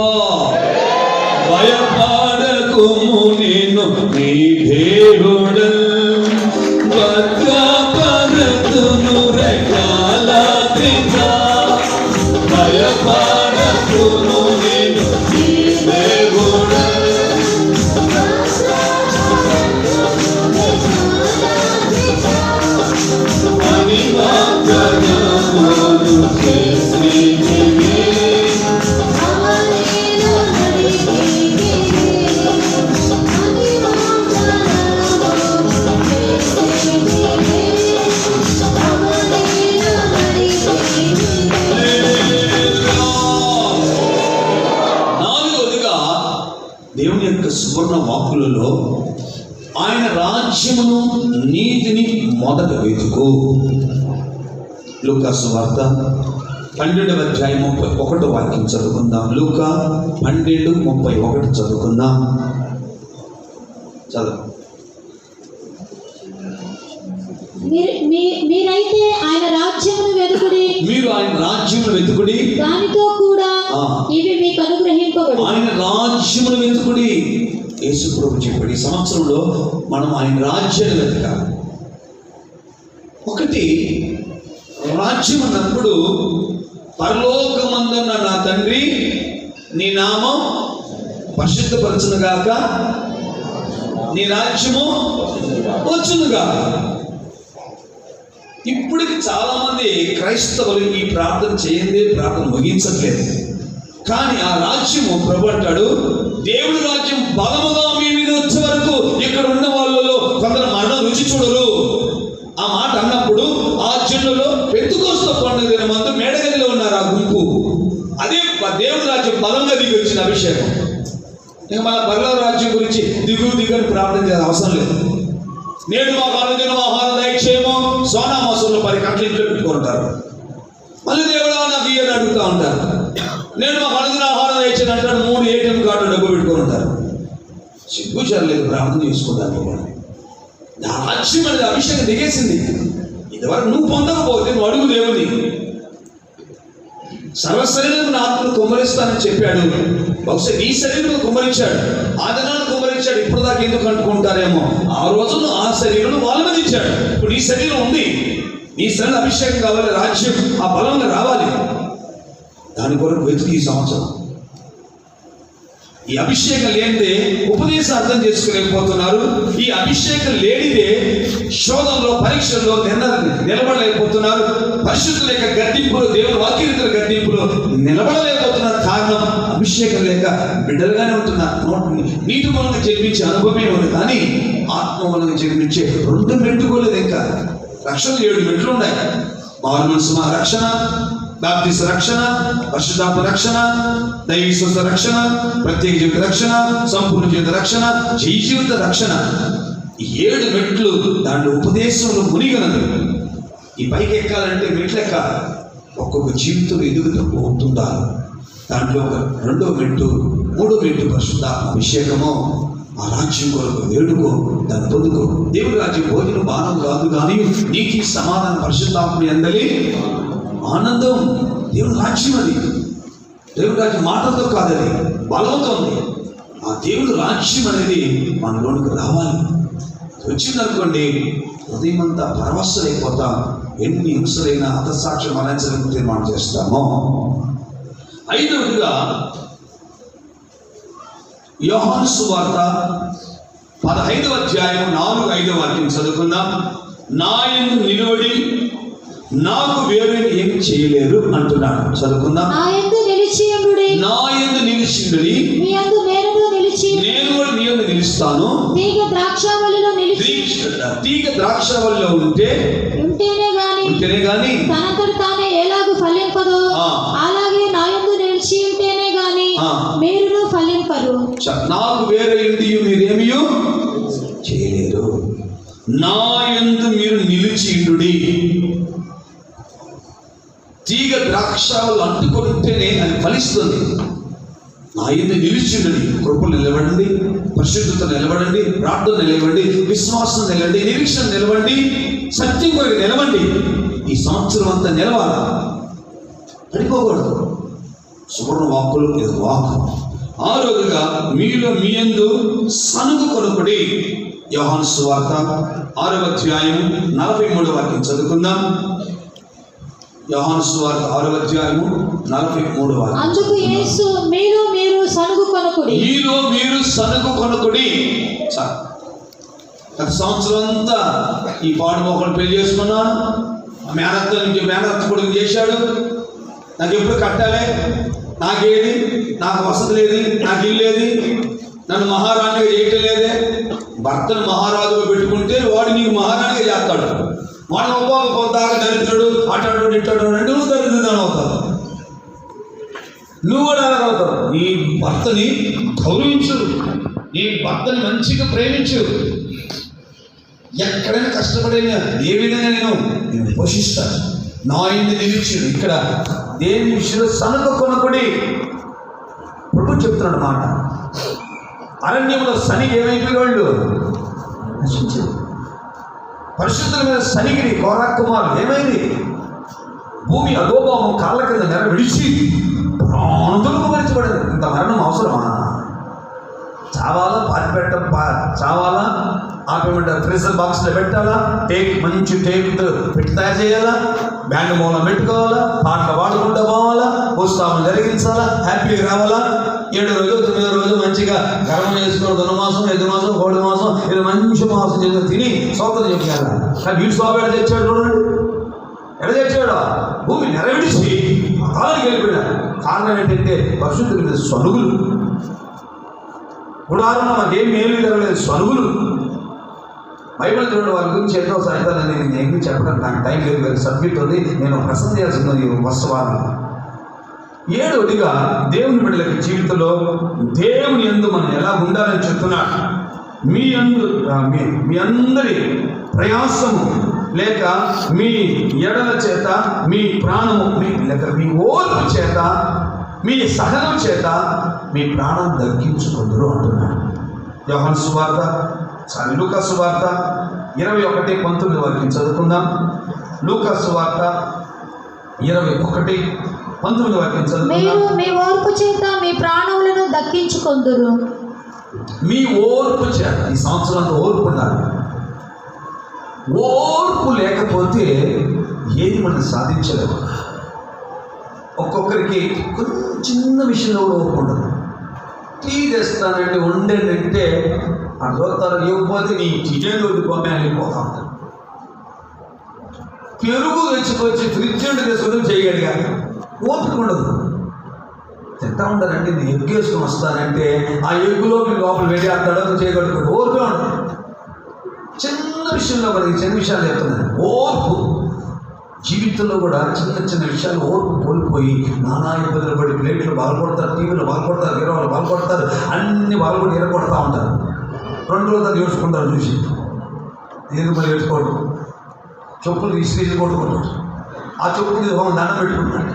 Speaker 1: భయపడకుము నేను నీ దేవుడు, భద్రపరతును రెక్కల క్రింద, భయపడకుము నేను నీ దేవుడు. దేవుని యొక్క సువర్ణ వాక్కులలో ఆయన రాజ్యమును నీతిని మొదట వెతుకు. లూకా సువార్త 12వ అధ్యాయం 31 వాక్యం చదువుకుందాం. లూకా 12:31 చదువుకుందాం. చదువు.
Speaker 2: మీరైతే ఆయన రాజ్యమును వెతుకుడి,
Speaker 1: మీరు ఆయన రాజ్యమును వెతుకుడి,
Speaker 2: దానితో కూడా ఇవి మీకు అనుగ్రహింపబడు. ఆయన
Speaker 1: రాజ్యమును వెతుకుడి. యేసు ప్రభు చెప్పాడు ఈ సంవత్సరంలో మనం ఆయన రాజ్యాన్ని వెతకాలి. ఒకటి రాజ్యం అన్నప్పుడు పరలోకమందున్న నా తండ్రి నీ నామం పరిశుద్ధపరచునుగాక, నీ రాజ్యము వచ్చునుగాక. ఇప్పటికి చాలా మంది క్రైస్తవులు ఈ ప్రార్థన చేయండి, ప్రార్థన ముగించట్లేదు. కానీ ఆ రాజ్యము ప్రభు అంటాడు, దేవుడి రాజ్యం బలముగా మీ మీద వచ్చే వరకు ఇక్కడ ఉన్న వాళ్ళలో కొందరు మరణం రుచి చూడరు. ఆ మాట అన్నప్పుడు ఆ జిల్లలో పెంతుకోస్తు పండుగ దినమందు మేడగదిలో ఉన్నారు ఆ గుంపు. అదే దేవుడి రాజ్యం బలంగా దిగి వచ్చిన అభిషేకం. ఇక మన పరలోక రాజ్యం గురించి దిగని ప్రార్థన చేయాల్సిన అవసరం లేదు. నేడు మాకు అనుదినం ఆహారం దయచేయమో సోనా మాసంలో 10 గంటల ఇంట్లో పెట్టుకుంటారు. మళ్ళీ దేవుడు నాకు ఇయ్యని అడుగుతూ ఉంటారు. నేను మాకు అనుదిన ఆహారం దయచేయని అంటాడు, 3 ATM కార్డు డబ్బు పెట్టుకొని ఉంటారు. సిగ్గు చర్లేదు ప్రార్థన చేసుకుంటాను. నా రాజ్యం అనేది అభిషేకం దిగేసింది. ఇదివరకు నువ్వు పొందకపోతే నువ్వు అడుగు దేవుని. సర్వశరీరం నా ఆత్మను కుమ్మరిస్తానని చెప్పాడు. బహుశా నీ శరీరం కుమ్మరించాడు, ఆ దినాన్ని కుమ్మరించాడు. ఇప్పుడు దాకా ఎందుకు అంటుకుంటారేమో, ఆ రోజును ఆ శరీరం వాళ్ళ మీద ఇచ్చాడు. ఇప్పుడు నీ శరీరం ఉంది, నీ శరీరం అభిషేకం కావాలి, రాజ్యం ఆ బలంగా రావాలి. దాని కొరకు వెతుకు ఈ సంవత్సరం. ఈ అభిషేకం లేనిదే ఉపదేశం అర్థం చేసుకోలేకపోతున్నారు. ఈ అభిషేకం లేనిదే శోధనలో పరీక్షల్లో నిలబడలేకపోతున్నారు. పరిశుద్ధుల యొక్క గద్దింపులు, దేవుని వాక్యరీతుల గద్దింపులు నిలబడలేకపోతున్నారు. కారణం అభిషేకం లేక బిడ్డలుగానే ఉంటున్నారు. నీటి మూలంగా జన్మించే అనుభవమే ఉంది, కానీ ఆత్మ మూలంగా జన్మించే 2 మెట్టుకోలేదు. ఇంకా రక్షణ 7 మెట్లు ఉన్నాయి. మారు మనసు రక్షణ, బాప్తిస్మ రక్షణ, పరిశుద్ధాత్మ రక్షణ, దైవ విశ్వాస రక్షణ, ప్రత్యేక జీవిత రక్షణ, సంపూర్ణ జీవిత రక్షణ, జయ జీవిత రక్షణ. 7 మెట్లు దాంట్లో ఉపదేశంలో మునిగినది. ఈ పైకి ఎక్కాలంటే మెట్లు ఎక్కాలి. ఒక్కొక్క జీవితం ఎదుగుతూ పోతుందా. దాంట్లో ఒక 2వ మెట్టు 3వ మెట్టు పరిశుద్ధాత్మ అభిషేకము. ఆ రాజ్యం కొరకు వేడుకో, దాన్ని పొందుకో. దేవుడి రాజ్యం భోజనం బాణం కాదు, కానీ నీకు సమాధానం పరిశుద్ధాత్మ యందలి ఆనందం. దేవుడి రాజ్యం అది. దేవుడి రాజ్యం మాటలతో కాదది, బలంతో ఉంది. ఆ దేవుడి రాజ్యం అనేది మనలోనికి రావాలి. వచ్చిందనుకోండి, ఉదయం అంతా పరవశులైపోతాం. ఎన్ని హింసలైనా హతసాక్ష్యం మరణించడానికి తీర్మానం చేస్తామో. 5వదిగా యోహాను సువార్త 15వ అధ్యాయం 4-5 వాక్యం చదువుకుందాం. నా యందు నిలబడి నాకు వేరే ఏం చేయలేరు అంటున్నాడు. చదువుకుందాం.
Speaker 2: నా యందు నిలిచియుండుడి,
Speaker 1: నేను కూడా నీ యందు నిలుస్తాను.
Speaker 2: తీగ
Speaker 1: ద్రాక్షవల్లిలో ఉంటేనే గాని
Speaker 2: తనంతట తానే ఎలాగూ ఫలింపదో, అలాగే నా యందు నిలిచి ఉంటేనే గాని మీరును ఫలింపరు.
Speaker 1: నాకు వేరే మీరేమీ చేయలేరు. నా యందు మీరు నిలిచియుండుడి. తీగ ద్రాక్షలు అంటుకుంటేనే అది ఫలిస్తుంది. నా యందు నిలిచియుండుడి. కృపలు నిలబడండి, పరిశుద్ధత నిలబడండి, ప్రార్థన నిలబడండి, విశ్వాసం నిలబడండి, నిరీక్షణ నిలబడండి, సత్యం కొరకు నిలబడండి. ఈ సంవత్సరం అంతా నిలవాలా, పడిపోకూడదు. సువర్ణ వాక్కులు ఇది వాక్కు. 6వదిగా మీలో మీ యందు సనుగు కొనుకుడి. యోహాను సువార్త 6వ అధ్యాయం 43వ వాక్యం చదువుకుందాం. యోహాను సువార్త 6వ అధ్యాయం 43వ వాక్యం.
Speaker 2: అందుకు యేసు మీలో మీరు సనుగు కొనుకుడి.
Speaker 1: గత సంవత్సరం అంతా ఈ పాడు మొక్కలు పెళ్లి చేసుకున్నాను. మేనత్త కొడుకు చేశాడు. నాకు ఎప్పుడు కట్టాలి, నాకేది, నాకు వసతి లేదు, నాకు ఇల్లు లేదు, నన్ను మహారాణిగా చేయటం లేదే. భర్తను మహారాజుగా పెట్టుకుంటే వాడు నీకు మహారాణిగా చేస్తాడు. వాడు ఒక్కొక్క పొద్దాక దరిద్రుడు, అటాడు ఇట్టాడు అంటే నువ్వు దరిద్రుడు అవుతావు. నువ్వు కూడా అలా అవుతావు. నీ భర్తని గౌరవించు, నీ భర్తని మంచిగా ప్రేమించు. ఎక్కడైనా కష్టపడైనా ఏ విధంగా నేను పోషిస్తాను. నా ఇంటి నిలిచి ఇక్కడ దేని విషయంలో సనుగు కొనుకుడి. ప్రభు చెప్తున్నాడు మాట. అరణ్యంలో శని ఏమైపోయేవాళ్ళు నశించారు. పరిశుద్ధుల మీద శనిగిరి కోరాకుమారు ఏమైంది? భూమి అధోభావం కాళ్ళ కింద నెర విడిచి ప్రాణులకు మరిచబడింది. ఇంత మరణం అవసరమా? చావాలా, చావాలా, ఆపేమంటారు, ఫ్రీజర్ బాక్స్లో పెట్టాలా, మంచి టేక్ పెట్టి తయారు చేయాలా, బ్యాండ్ మూలం పెట్టుకోవాలా, పాటలు పాడుకుంటూ పోవాలా, పుస్తకం జరిగించాలా, హ్యాపీగా రావాలా. 7వ రోజు 9వ రోజు మంచిగా గర్వం చేసుకోవడం, ధనుమాసం, ఎదుమాసం, కోడి మాసం, ఇది మంచి మాసం చేసి తిని సోదరు చెప్పారు. కానీ వీడు సోబ ఎడ తెచ్చాడు చూడండి, ఎడ తెచ్చాడు? భూమి నెరవిడిచి కాలానికి వెళ్ళిపోయాడు. కారణం ఏంటంటే పరిశుద్ధుల మీద సనుగులు. గుడారులో మాకేం మేలు జరగలేదు, సనుగులు. బైబిల్ చూడండి, వారి గురించి ఎన్నో సాయంత్రాలు నేను ఏమి చెప్పడానికి నాకు టైం లేదు, వేరే సబ్జెక్ట్ ఉంది, నేను ప్రసంగం చేయాల్సింది ఫస్ట్ వారం. 7వదిగా దేవుని బిడ్డలకి జీవితంలో దేవుని యందు మనం ఎలా ఉండాలని చెప్తున్నాడు. మీ అందరి ప్రయాసము లేక మీ ఎడల చేత, మీ ప్రాణము లేక మీ ఓర్పు చేత, మీ సహనం చేత మీ ప్రాణం దక్కించుకుందరు అంటున్నాడు. యోహాను సువార్త లూకా సువార్త 21:19 వరకు చదువుకుందాం. లూకా సువార్త 21:19 వరకు చదువుకుందాం.
Speaker 2: మీ ఓర్పు చేత మీ ప్రాణములను దక్కించుకొందురు.
Speaker 1: మీ ఓర్పు చేత ఈ సంవత్సరం అంతా ఓర్పు ఉండాలి. ఓర్పు లేకపోతే ఏది మనం సాధించలేము. ఒక్కొక్కరికి కొంచెం చిన్న విషయంలో కూడా ఓర్పు ఉండదు. టీ తెస్తానంటే ఉండేదంటే ఆ దోతారు ఇవ్వకపోతే నీ కిచెన్ ఓడిపోతే వెళ్ళిపోతా ఉంటాను. పెరుగు తెచ్చుకొచ్చి ఫ్రిడ్జ్ ఉండి తెచ్చుకొని చేయగలిగా ఓపిక ఉండదు. తింటా ఉంటారండి. నేను ఎగ్గు వేసుకొని వస్తానంటే ఆ ఎగ్గులోకి లోపల వెళ్ళేస్తాడో చేయగలుగుతాడు. ఓర్పే ఉండదు. చిన్న విషయంలో కూడా చిన్న విషయాలు చెప్తున్నాను. ఓర్పు జీవితంలో కూడా చిన్న చిన్న విషయాలు ఓర్పు కోల్పోయి నానా ఇబ్బందులు పడి ప్లేట్లు బాగుపడతారు, టీవీలో బాగుపడతారు, వీరవాళ్ళు బాగుపడతారు, అన్ని వాళ్ళు కూడా ఎరగొడతా ఉంటారు. 2 రోజులు ఏడ్చుకుంటారు చూసి. నేను మరి ఏడ్చుకోవడం చెప్పులు ఇస్త్రీలు కొట్టుకుంటాడు. ఆ చెప్పులు దండం పెట్టుకుంటాడు.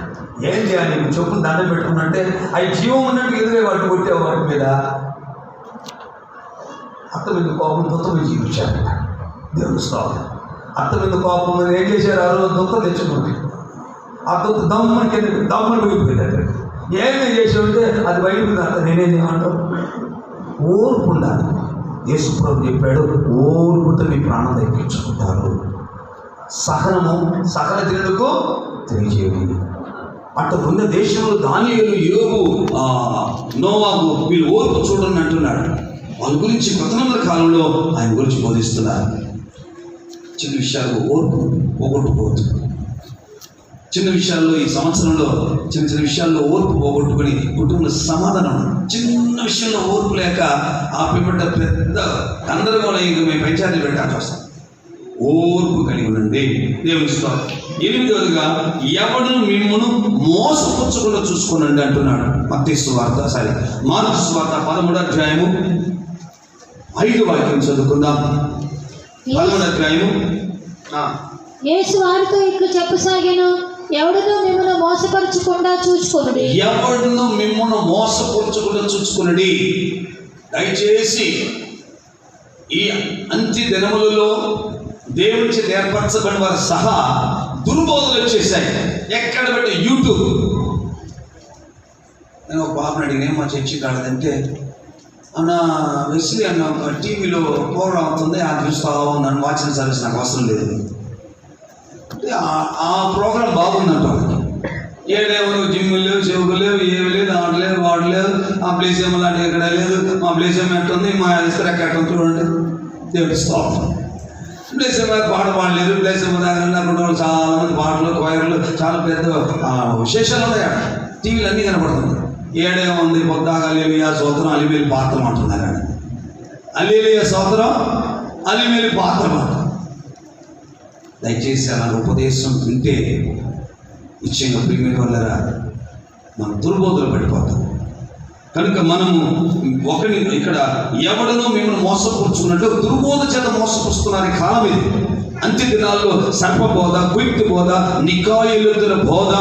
Speaker 1: ఏం చేయాలి? చెప్పులు దండం పెట్టుకున్నంటే అవి జీవం ఉన్నట్టు ఎదురే వాటిని కొట్టే వాటి మీద అత్త మీద కోపం దుత్త మీద జీవించారు. దేవుడు స్తోత్రం. అత్త మీద కోపం మీద ఏం చేశారు? ఆ రోజు దుత్త తెచ్చుకుంది. ఆ దుత్త దమ్మని వెళ్ళిపోయిందంటే ఏమి చేసి ఉంటే అది బయటపోయింది. అత్త నేనేం చేయమంటావు? ఓర్పు ఉండాలి. యేసుప్రభు చెప్పాడు, ఓర్పుతో మీ ప్రాణం దక్కించుకుంటారు. సహనము సకల జనులకు తెలియజేయండి. అట్టుకున్న దేశంలో దానియేలు, యోబు, నోవాహు వీళ్ళు ఓర్పు చూడండి అంటున్నాడు. వాళ్ళ గురించి కొత్త కాలంలో ఆయన గురించి బోధిస్తున్నారు. చిన్న విషయాలు ఓర్పు పోగొట్టుకోవద్దు. చిన్న విషయాల్లో ఈ సంవత్సరంలో చిన్న చిన్న విషయాల్లో ఓర్పు పోగొట్టుకుని కుటుంబ సమాధానం. చిన్న విషయంలో ఓర్పు లేక ఆ పిమ్మట పెద్ద గందరగోళం మేము పంచాయతీ పెట్టాల్సి వస్తాం. ఓర్పు కలిగి ఉండండి. దేవుని స్తోత్రం. 8వదిగా ఎవడు మిమ్మును మోసపుచ్చకుండా చూసుకోనండి అంటున్నాడు. మార్కు సువార్త 13వ అధ్యాయము 5వ వాక్యం చదువుకుందాం. 13వ అధ్యాయము.
Speaker 2: యేసు వారితో ఇట్లు చెప్పసాగాను, ఎవడును మిమ్మల్ని మోసపరచకుండా చూచుకొనుడి.
Speaker 1: ఎవడును మిమ్మల్ని మోసపరచకుండా చూచుకొనుడి. దయచేసి ఈ అంత్య దినములలో దేవుడి ఏర్పరచబడిన వారు సహా దుర్బోధలు వచ్చేసాయి. ఎక్కడ పెట్టి యూట్యూబ్. నేను ఒక బాబుని అడిగిన, మా చర్చి కాడదంటే, అన్న వెస్లీ అన్న టీవీలో ప్రోగ్రామ్ అవుతుంది, ఆ చూస్తా ఉన్నాను, వాచింగ్ సర్వీస్ నాకు అవసరం లేదు. ఆ ప్రోగ్రాం బాగుందంట. ఏడేమో జిమ్లు లేవు, చెవులు లేవు, ఏమి లేదు, ఆడలేవు, వాడలేవు. ఆ ప్లేస్ ఏమో లాంటి ఎక్కడ లేదు, మా ప్లేస్ ఏమో ఎట్టుంది, మా ఇస్తర ఎక్కడ చూడండి. దేవుడి స్తోత్రం. ప్లేస్ ఏమో పాట పాడలేదు, ప్లేస్ ఏమో దగ్గర చాలా మంది పాటలు, కోయర్లు, చాలా పెద్ద విశేషాలు ఉన్నాయి. టీవీలు అన్నీ కనపడుతుంది. ఏడేముంది పొద్దాగా అలీలియా స్తోత్రం, అలిమేలి పాత్రం అంటున్నారు. అలీలియా స్తోత్రం, అలిమేలి పాత్రం అంట. దయచేసి అలా ఉపదేశం వింటే నిశ్చయంగా ప్రియమైన వాళ్ళరా మనం దుర్బోధలు పడిపోతాం. కనుక మనము ఒకరిని ఇక్కడ ఎవడనో మిమ్మల్ని మోసపరుచుకున్నట్టు దుర్బోధ చేత మోసపరుస్తున్నారు. కాలం ఇది. అంత్య దినాల్లో సర్పబోధ, కుయుక్తి బోధ, నికాయుల బోధ,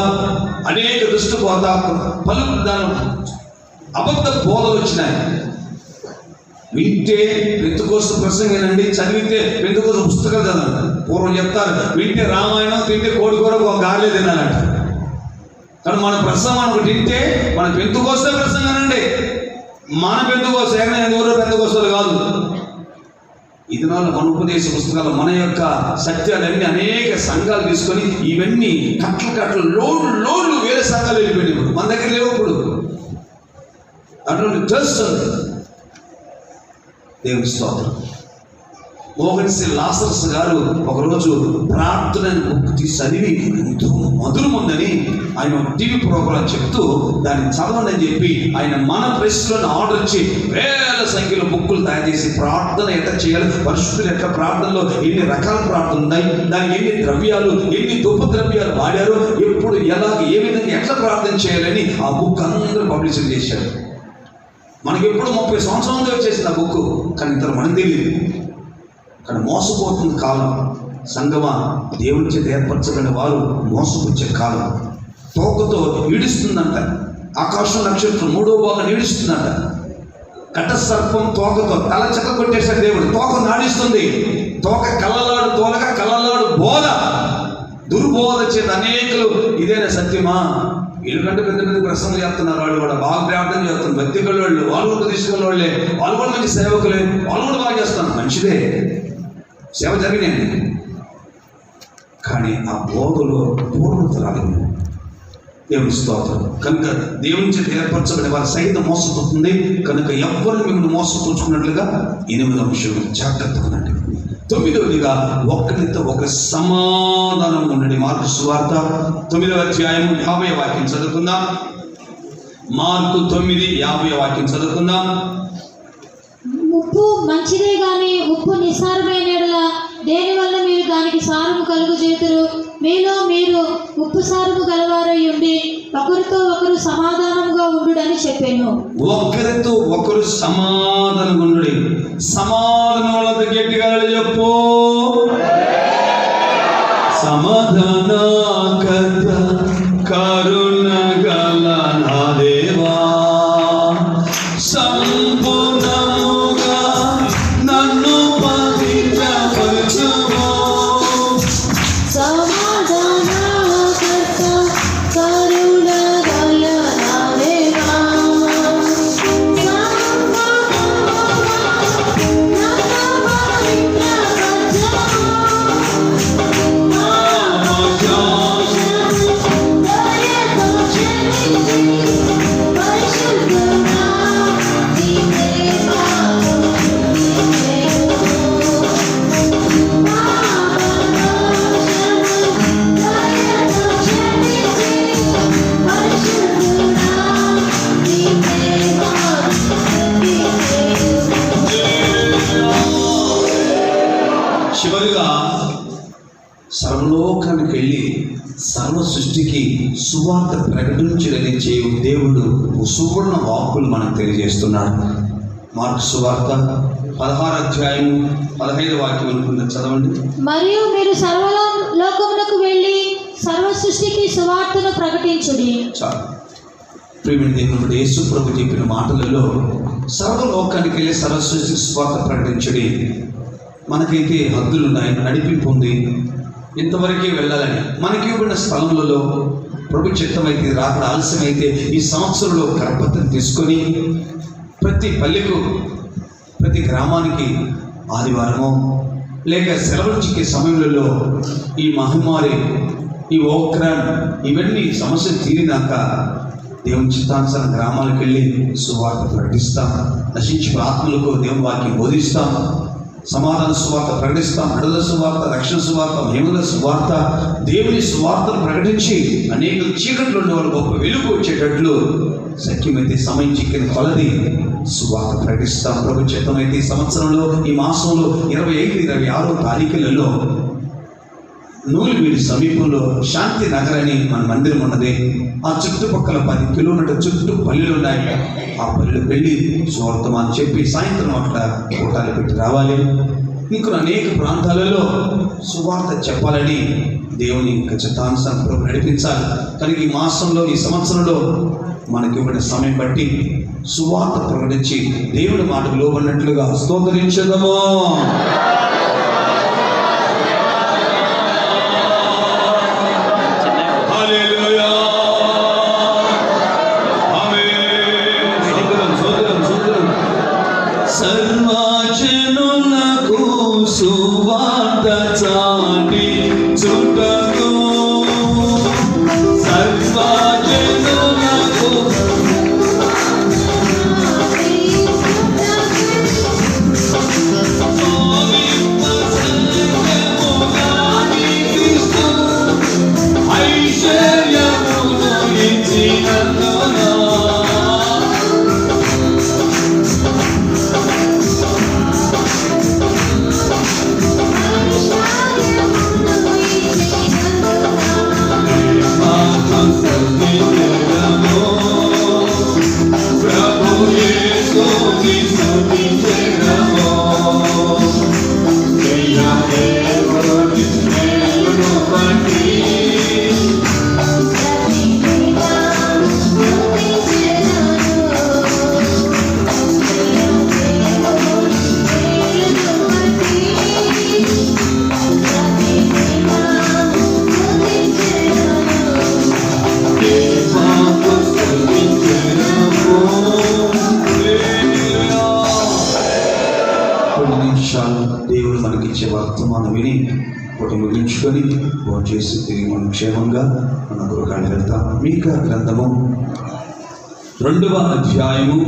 Speaker 1: అనేక దుష్ట బోధ, అబద్ధ బోధలు వచ్చినాయి. వింటే పెంతెకోస్తు ప్రసంగేనండి, చదివితే పెంతెకోస్తు పుస్తకాలు చదవండి. పూర్వం చెప్తారు, వింటే రామాయణం, తింటే కోడికూర ఒక గాలే తినాలంట. కానీ మన ప్రసంగం ఒకటి వింటే మన పెంతెకోస్తే ప్రసంగానండి. మన పెంతెకోస్తు ఎవరో పెంతెకోస్తులు కాదు. ఈ దినాల్లో మన ఉపదేశ పుస్తకాలు మన యొక్క సత్యాలన్నీ అనేక సంఘాలు తీసుకొని ఇవన్నీ కట్టలు లోడ్లు వేరే సంఘాలు వెళ్ళిపోయినాయి. మన దగ్గర లేవు ఇప్పుడు. అటువంటి తెలుస్తుంది. దేవుని స్తోత్రం. మోహన్సి లాసరస్ గారు ఒకరోజు ప్రార్థన బుక్ తీసి చదివి ఎంతో మధురముందని ఆయన టీవీ ప్రోగ్రాం చెప్తూ దాన్ని చదవండి అని చెప్పి ఆయన మన ప్రెస్లను ఆర్డర్ ఇచ్చి వేల సంఖ్యలో బుక్కులు తయారు చేసి ప్రార్థన ఎట్లా చేయాలి, పరిశుద్ధులు ఎట్లా ప్రార్థనలో ఎన్ని రకాల ప్రార్థనలు ఉన్నాయి, దానికి ఎన్ని ద్రవ్యాలు, ఎన్ని ధూపద్రవ్యాలు వాడారు, ఎప్పుడు ఎలాగ ఏ విధంగా ఎట్లా ప్రార్థన చేయాలని ఆ బుక్ అందరూ పబ్లిష్ చేశారు. మనకి ఎప్పుడు 30 సంవత్సరాలు వచ్చేసింది ఆ బుక్. కానీ ఇంత మనకు తెలియదు. కానీ మోసపోతుంది కాలం. సంగమా, దేవుని చేత ఏర్పరచబడిన వారు మోసపుచ్చే కాలం. తోకతో ఈడుస్తుందంట. ఆకాశం నక్షత్రం 3వ భాగం ఈడుస్తుందంట. కట సర్పం తోకతో తల చెక్క కొట్టేశాడు దేవుడు. తోక నాడిస్తుంది. తోక కళ్ళలాడు బోధ, దుర్బోధ చేత అనేకులు ఇదేనా సత్యమా, వీళ్ళకంటే పెద్ద పెద్ద ప్రశ్నలు చేస్తున్నారు. వాళ్ళు కూడా బాగా ప్రార్థన చేస్తున్నారు. భక్తి కళ్ళోళ్ళు, వాళ్ళు కూడా తీసుకున్న వాళ్ళే, వాళ్ళు కూడా మంచి సేవకులే, వాళ్ళు కూడా బాగా చేస్తున్నారు. మంచిదే, సేవ జరిగినాయండి. కానీ ఆ బోధలో పూర్ణత రాలేదు. దేవుని స్తోత్రం. కనుక దేవుని చేత ఏర్పరచబడిన వారి సైతం మోసపోతుంది. కనుక ఎవరిని మిమ్మల్ని మోసపుచ్చుకున్నట్లుగా 8వ అంశం జాగ్రత్తగా ఉండండి. 9వదిగా ఒకరితో ఒక సమాధానం ఉండండి. మార్కు సువార్త 9వ అధ్యాయం 50వ వాక్యం చదువుకుందాం. మార్కు 9:50 వాక్యం చదువుకుందాం.
Speaker 2: ఉప్పు మంచిదే గాని ఉప్పు నిస్సారమైన యెడల దేని వల్ల మీరు దానికి సారము కలుగు చేతురు. మీలో మీరు ఉప్పు సారము గలవారై ఉండి ఒకరితో ఒకరు సమాధానముగా ఉండుడని చెప్పాను.
Speaker 1: ఒకరితో ఒకరు సమాధానం ఉండు. సమాధానం వాళ్ళతో గట్టిగా చెప్పు. సమాధాన కరుణ గల నా దేవా, సంపూర్ణముగా నన్ను పవిత్రపరచుము.
Speaker 2: సమాధానకర్త కరుణ గల నా దేవా,
Speaker 1: చివరిగా సర్వలోకానికి వెళ్ళి సర్వ సృష్టికి సువార్త ప్రకటించడని చేయు దేవుడు సువర్ణ వాక్కులు మనకు తెలియజేస్తున్నాడు. మార్కు సువార్త 16:15 అనుకున్న చదవండి.
Speaker 2: మరియు మీరు సర్వలోకమునకు వెళ్ళి సర్వ సృష్టికి సువార్తను ప్రకటించుడి.
Speaker 1: చాలు. ప్రియమైన దేవుడు యేసు ప్రభు చెప్పిన మాటలలో సర్వలోకానికి వెళ్ళి సర్వ సృష్టికి సువార్త ప్రకటించుడి. మనకైతే హద్దులు ఉన్నాయి, నడిపింపు ఉంది, ఇంతవరకే వెళ్ళాలని. మనకి ఇవ్వబడిన స్థలములలో ప్రభు చిత్తమైతే రాత్రి ఆలస్యమైతే ఈ సంవత్సరంలో కరపత్రం తీసుకొని ప్రతి పల్లెకు ప్రతి గ్రామానికి ఆదివారము లేక సెలవులు చిక్కే సమయంలో ఈ మహమ్మారి ఈ ఓక్రాన్ ఇవన్నీ సమస్యలు తీరినాక దేవుని చిత్తానుసారం గ్రామాలకు వెళ్ళి సువార్త ప్రకటిస్తాం. నశించిన ఆత్మలకు దేవుని వాక్యం బోధిస్తాం. సమాధాన సువార్త ప్రకటిస్తాం. విడుదల సువార్త, రక్షణ సువార్త, మహిమల సువార్త, దేవుని సువార్తను ప్రకటించి అనేక చీకట్లు ఉండే వాళ్ళు గొప్ప వెలుగు వచ్చేటట్లు సత్యమైతే సమయం చిక్కిన కొలది సువార్త ప్రకటిస్తాం. ప్రభు చిత్తమైతే ఈ సంవత్సరంలో ఈ మాసంలో 25-26 తారీఖులలో నూలివీడి సమీపంలో శాంతి నగర్ అని మన మందిరం ఉన్నది. ఆ చుట్టుపక్కల 10 కిలోమీటర్ల చుట్టూ పల్లెలు ఉన్నాయి. ఆ పల్లెలకు వెళ్ళి సువార్తమాని చెప్పి సాయంత్రం అక్కడ కూటాలు పెట్టి రావాలి. ఇంకా అనేక ప్రాంతాలలో సువార్త చెప్పాలని దేవుని చిత్తానుసారం ప్రభు నడిపించాలి. కనుక ఈ మాసంలో ఈ సంవత్సరంలో మనకి ఇవ్వబడిన సమయం బట్టి సువార్త ప్రకటించి దేవుని మాటకు లోబడినట్లుగా స్తోత్రించదము. సర్వజనులకు సువార్త చాటి చుట్టకు, సర్వజనులకు ఐశ్వర్యమును ఇచ్చినందున దేవుడు మనకిచ్చే వర్తమానం విని ఒకటి ముగించుకొని ఫోన్ చేసి తిరిగి మనం క్షేమంగా మన గృహాన్ని వెళ్తాం. మీకా గ్రంథము 2వ అధ్యాయము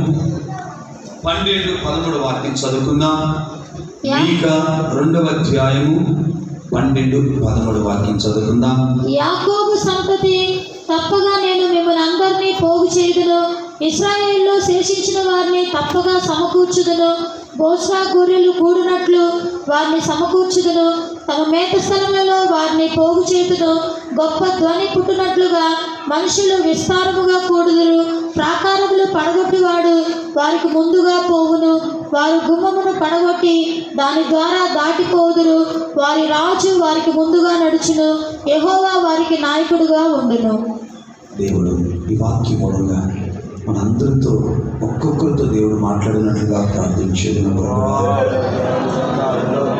Speaker 1: 12-13 వాక్యం చదువుకుందాం. మీకా 2వ అధ్యాయము 12-13 వాక్యం చదువుకుందాం.
Speaker 2: యాకోబు సంతతి తప్పగా నేను మిమ్మల్ని అందరినీ పోగు చేయుదును. ఇశ్రాయేలులో శేషించిన వారిని తప్పగా సమకూర్చుదును. బోస్రా గొర్రెలు కూడినట్లు వారిని సమకూర్చుదును. తమ మేత స్థలములలో వారిని పోగు చేతును. గొప్ప ధ్వని పుట్టినట్లుగా మనుషులు విస్తారముగా కూడుదురు. ప్రాకారములు పడగొట్టివాడు వారికి ముందుగా పోవును. వారు గుమ్మమును పడగొట్టి దాని ద్వారా దాటిపోదురు. వారి రాజు వారికి ముందుగా నడుచును. యెహోవా వారికి నాయకుడుగా ఉండును.
Speaker 1: దేవుడు ఈ వాక్య మూలంగా మనందరితో ఒక్కొక్కరితో దేవుడు మాట్లాడినట్లుగా ప్రార్థించేది.